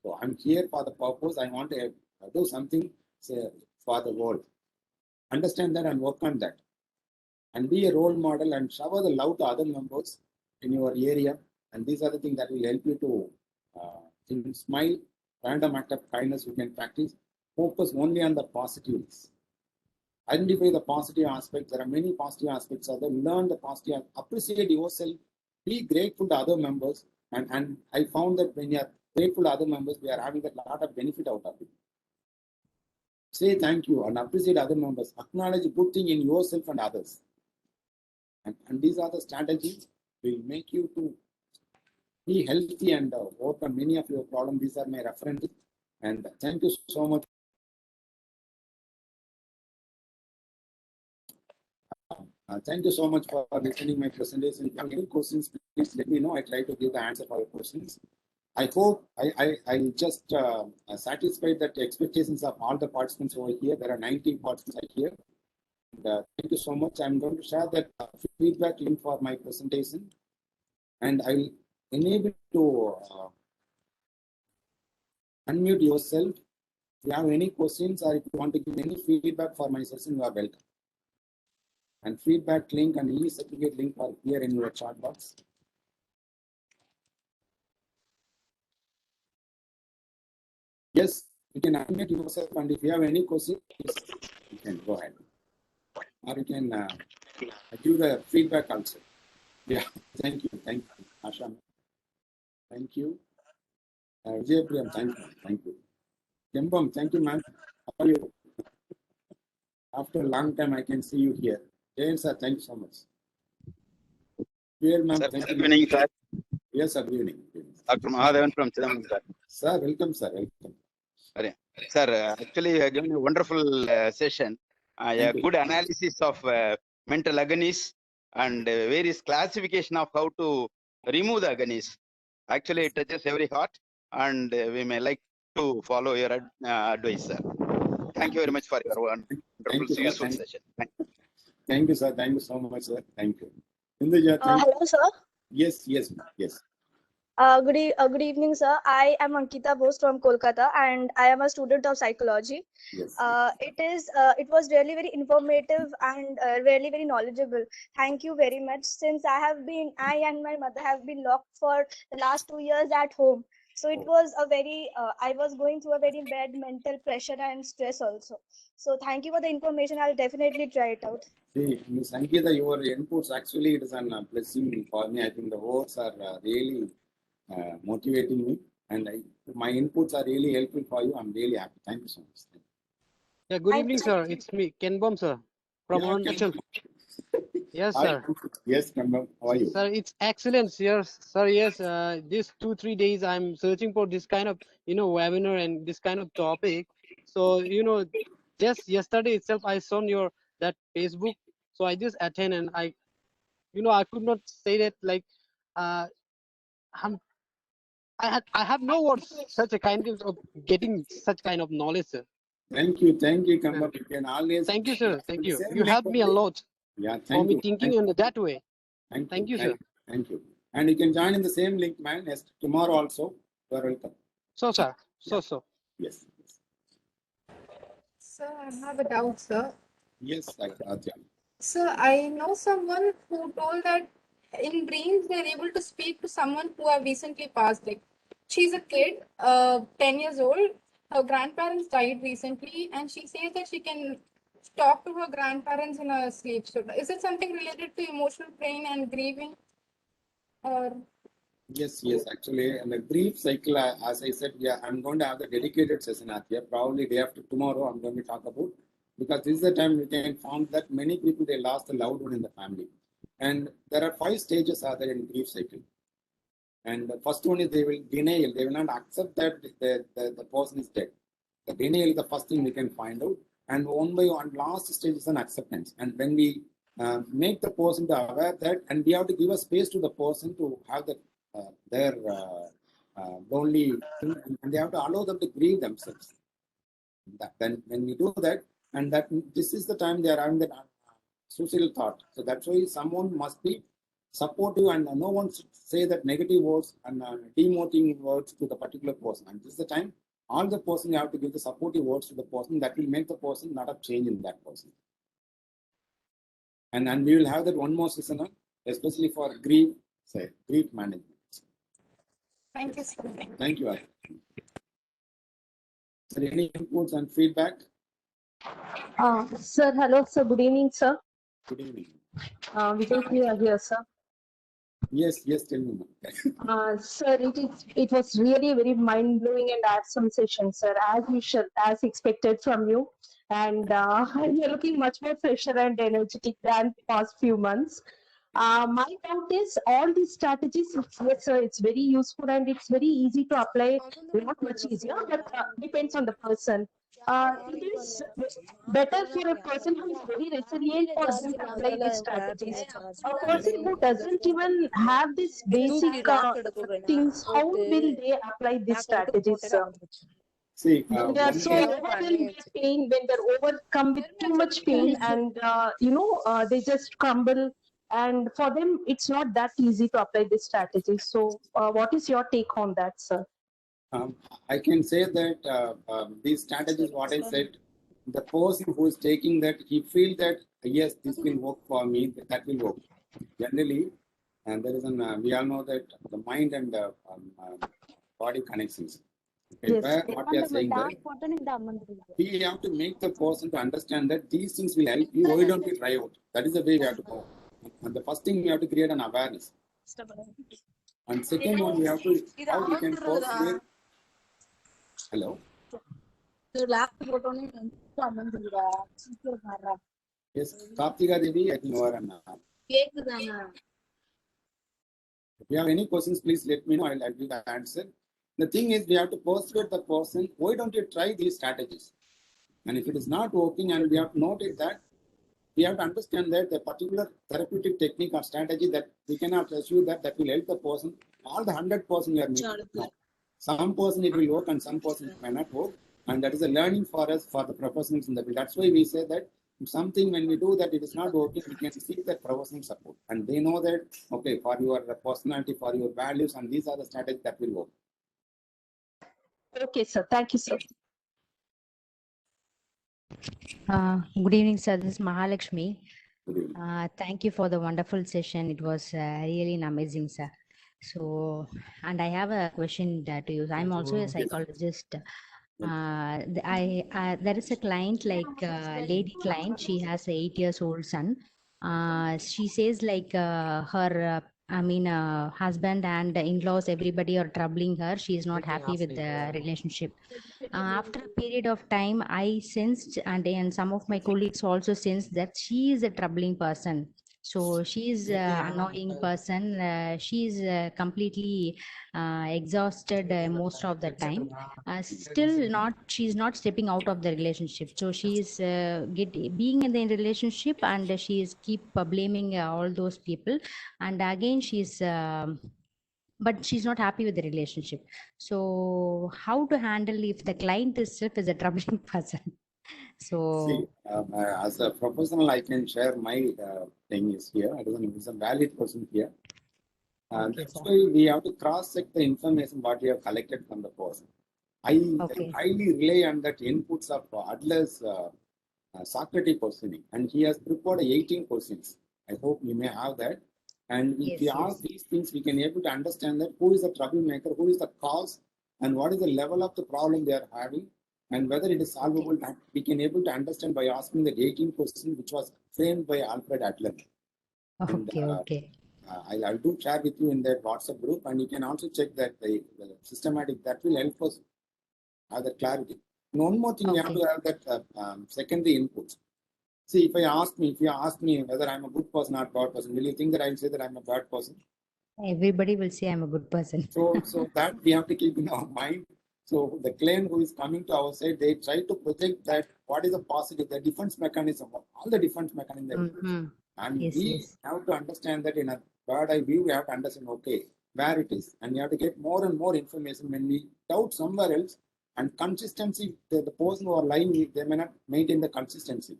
So I'm here for the purpose. I want to do something say, for the world. Understand that and work on that, and be a role model and shower the love to other members in your area. And these are the things that will help you to smile, random act of kindness you can practice. Focus only on the positives. Identify the positive aspects. There are many positive aspects of them. Learn the positive, appreciate yourself, be grateful to other members. And I found that when you are grateful to other members, we are having a lot of benefit out of it. Say thank you and appreciate other members. Acknowledge good thing in yourself and others. And these are the strategies will make you to be healthy and overcome many of your problems. These are my references. And thank you so much. Thank you so much for listening my presentation. If you have any questions, please let me know. I try to give the answer for your questions. I hope I just satisfied that the expectations of all the participants over here. There are 19 participants here. And, thank you so much. I'm going to share that feedback link for my presentation. And I'll enable to unmute yourself. If you have any questions or if you want to give any feedback for my session, you are welcome. And feedback link and e-certificate link are here in your chat box. Yes, you can unmute yourself, and if you have any questions, you can go ahead. Or you can give the feedback also. Yeah, thank you, Asha. Thank you. Vijaypriyam, thank you. Kembam, thank you, ma'am. How are you? After a long time, I can see you here. Jayan sir, thank you so much. Dear ma'am, thank you. Good evening, sir. Yes, sir, good evening. Dr. Mahadevan from Chidambaram, sir. Sir, welcome, sir. Welcome. Sir, actually, you have given a wonderful session. A good analysis of mental agonies and various classification of how to remove the agonies. Actually, it touches every heart, and we may like to follow your advice, sir. Thank you very much for your wonderful, useful session. Thank you, sir. Thank you so much, sir. Thank you. Induja, hello, sir. Yes. Good evening, sir. I am Ankita Bose from Kolkata, and I am a student of psychology. Yes. It was really very informative and really very knowledgeable. Thank you very much. Since I and my mother have been locked for the last 2 years at home, So it was a very, I was going through a very bad mental pressure and stress also. So thank you for the information. I'll definitely try it out. See, Ms. Ankita, your inputs actually it is a blessing for me. I think the words are really motivating me, and my inputs are really helpful for you. I'm really happy. Thank you so much. Yeah, good Thank evening, you. sir. It's me, Ken Bom, sir, from Yeah, Arunachal. Yes, Hi. sir. Yes, Kambam. How are you? Sir, it's excellent. Yes, sir. Yes, these 2-3 days I'm searching for this kind of, webinar and this kind of topic. So, just yesterday itself I saw your that Facebook. So I just attend and I could not say that like, uh, I'm, I have no words such a kind of getting such kind of knowledge, sir. Thank you, Kambam. You can always. Thank you, sir. Thank you. Same You link helped me a only. lot Yeah, for thank me you. thinking in that way. Thank you, sir. Thank you. And you can join in the same link, man. Yes, tomorrow also. You are welcome. So, sir. So. Yes. Sir, I have a doubt, sir. Yes, Adya. Sir, I know someone who told that in dreams they're able to speak to someone who have recently passed. Like, she's a kid, 10 years old. Her grandparents died recently, and she says that she can talk to her grandparents in her sleep. So, is it something related to emotional pain and grieving? Or Yes. Actually, and the grief cycle, as I said, yeah, I'm going to have the dedicated session at here. Probably day after tomorrow, I'm going to talk about because this is the time we can find that many people they lost a loved one in the family, and there are 5 stages are there in grief cycle. And the first one is they will denial. They will not accept that the person is dead. The denial is the first thing we can find out. And one by one, last stage is an acceptance. And when we make the person to aware that, and we have to give a space to the person to have their lonely thing, and they have to allow them to grieve themselves. Then when we do that, and that this is the time they are having that suicidal thought. So that's why someone must be supportive and no one should say that negative words and demotivating words to the particular person. And this is the time all the person you have to give the supportive words to the person that will make the person not a change in that person. And we will have that one more session, especially for grief management. thank you, sir. Thank you. Sir, any inputs and feedback? Sir, hello, sir. Good evening, sir. Good evening. Vijay Priya here, sir. Yes, tell me. Sir, it was really a very mind-blowing and awesome session, sir, as usual, as expected from you. And you're looking much more fresher and energetic than past few months. My doubt is all these strategies, yes, sir, it's very useful and it's very easy to apply, not much easier, but depends on the person. It is better for a person who is very resilient for them to apply these strategies. A person who doesn't even have this basic things, how will they apply these strategies, sir? See, When they are so overwhelmed with pain, when they're overcome with too much pain, and they just crumble. And for them, it's not that easy to apply this strategy. So, what is your take on that, sir? I can say that these strategies, what I said, the person who is taking that, he feels that yes, this will work for me, that will work. Generally, and there is we all know that the mind and the body connections. Okay, Yes. where what we are saying that we have to make the person to understand that these things will help you. Why don't we try out? That is the way we have to go. And the first thing we have to create an awareness. And second one, we have to how we can persuade. Hello. Yes, Kartika Devi, I think you are an. If you have any questions, please let me know. I'll give the answer. The thing is, we have to persuade the person. Why don't you try these strategies? And if it is not working, and we have to notice that, we have to understand that the particular therapeutic technique or strategy that we cannot assume that will help the person. All the 100% we are making. No. Some person it will work and some person it may not work. And that is a learning for us, for the professionals in the field. That's why we say that if something, when we do that, it is not working, we can seek that professional support. And they know that, okay, for your personality, for your values, and these are the strategies that will work. Okay, sir. Thank you, sir. Good evening, sir. This is Mahalakshmi. Good evening. Thank you for the wonderful session. It was really amazing, sir. So, and I have a question to you. I'm also a psychologist. There is a client like lady client. She has a 8 years old son. She says like her husband and in-laws, everybody are troubling her. She is not happy with the relationship. After a period of time, I sensed, and some of my colleagues also sensed that she is a troubling person. So she is annoying person. She is completely exhausted most of the time. Still not, she's not stepping out of the relationship. So she is being in the relationship, and she is keep blaming all those people. And again, but she's not happy with the relationship. So how to handle if the client itself is a troubling person? See, So as a professional, I can share my thing is here. I don't know, it's a valid question here. okay, That's sir. why we have to cross-check the information what we have collected from the person. I Okay. highly rely on that inputs of Adler's Socrates questioning, and he has prepared 18 questions. I hope you may have that. And if we Yes, ask yes. these things, we can able to understand that who is the troublemaker, who is the cause, and what is the level of the problem they are having, and whether it is Okay. solvable. That we can able to understand by asking the 18 questions, which was framed by Alfred Adler. And Okay, okay. I'll do share with you in that WhatsApp group, and you can also check that the systematic that will help us have that clarity. And one more thing, we have Okay. to have that secondary inputs. See, if you ask me whether I'm a good person or bad person, will you think that I'll say that I'm a bad person? Everybody will say I'm a good person. So that we have to keep in our mind. So the client who is coming to our side, they try to project that what is the positive, the defense mechanism, all the defense mechanism. Mm-hmm. And Yes, we yes. have to understand that in a bird eye view, we have to understand, okay, where it is. And we have to get more and more information. When we doubt somewhere else, and consistency, the person who are lying, they may not maintain the consistency.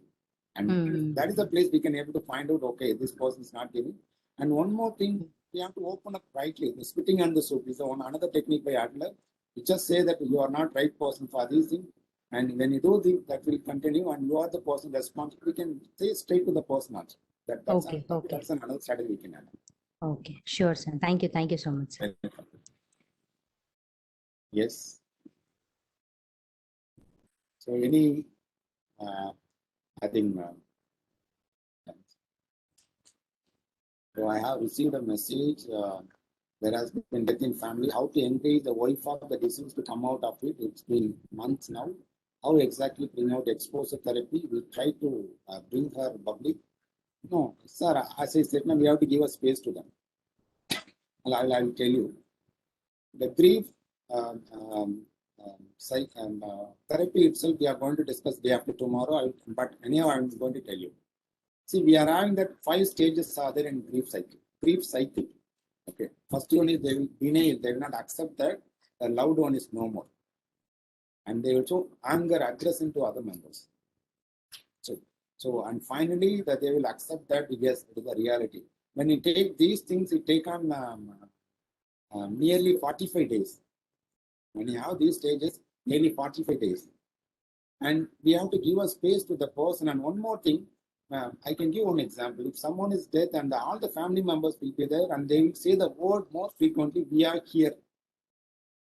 And that is the place we can able to find out, okay, this person is not giving. And one more thing, we have to open up rightly. The spitting on the soup is another technique by Adler. You just say that you are not right person for these things. And when you do this, that will continue, and you are the person responsible. We can say straight to the person also. Okay, okay. That's another strategy we can add. Okay. Sure, sir. Thank you. Thank you so much, sir. Yes. So any, I think, so I have received a message. There has been death in family. How to encourage the wife of the deceased to come out of it? It's been months now. How exactly bring out exposure therapy? We try to bring her public. No, sir. As I said, now we have to give a space to them. I'll tell you. The grief therapy itself, we are going to discuss day after tomorrow. But anyhow, I'm going to tell you. See, we are having that 5 stages are there in grief cycle. Grief cycle. Okay. First one is they will deny, they will not accept that the loved one is no more. And they will show anger, aggression to other members. So and finally that they will accept that yes, it is a reality. When you take these things, you take on nearly 45 days. When you have these stages, nearly 45 days. And we have to give a space to the person. And one more thing, I can give one example. If someone is dead and all the family members will be there and they will say the word more frequently, we are here.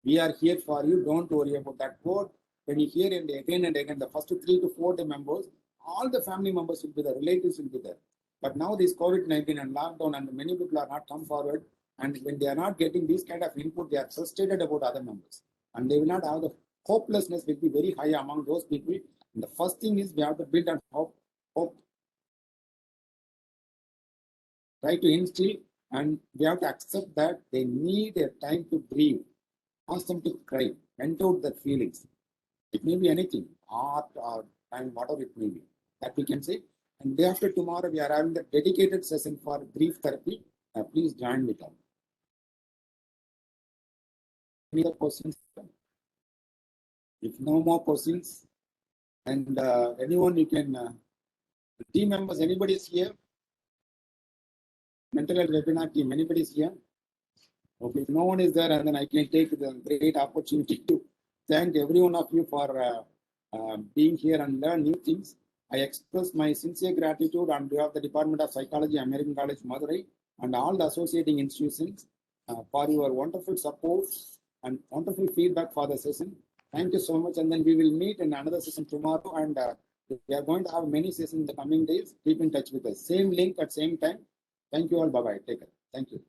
We are here for you. Don't worry about that word. When you hear it again and again, the first 3 to 4 members, all the family members will be there, relatives will be there. But now this COVID-19 and lockdown and many people are not come forward. And when they are not getting this kind of input, they are frustrated about other members. And they will not have the hopelessness will be very high among those people. And the first thing is we have to build on hope. Try to instill, and we have to accept that they need a time to breathe. Ask them to cry, vent out their feelings. It may be anything, art or time, whatever it may be. That we can say. And day after tomorrow, we are having the dedicated session for grief therapy. Please join with us. Any other questions? If no more questions, and anyone you can, team members, anybody is here? Mental health webinar team, anybody is here? Okay, if no one is there, and then I can take the great opportunity to thank every one of you for being here and learn new things. I express my sincere gratitude on behalf of the Department of Psychology, American College, Madurai, and all the associating institutions. for your wonderful support and wonderful feedback for the session. Thank you so much. And then we will meet in another session tomorrow. And we are going to have many sessions in the coming days. Keep in touch with us. Same link at same time. Thank you all. Bye-bye. Take care. Thank you.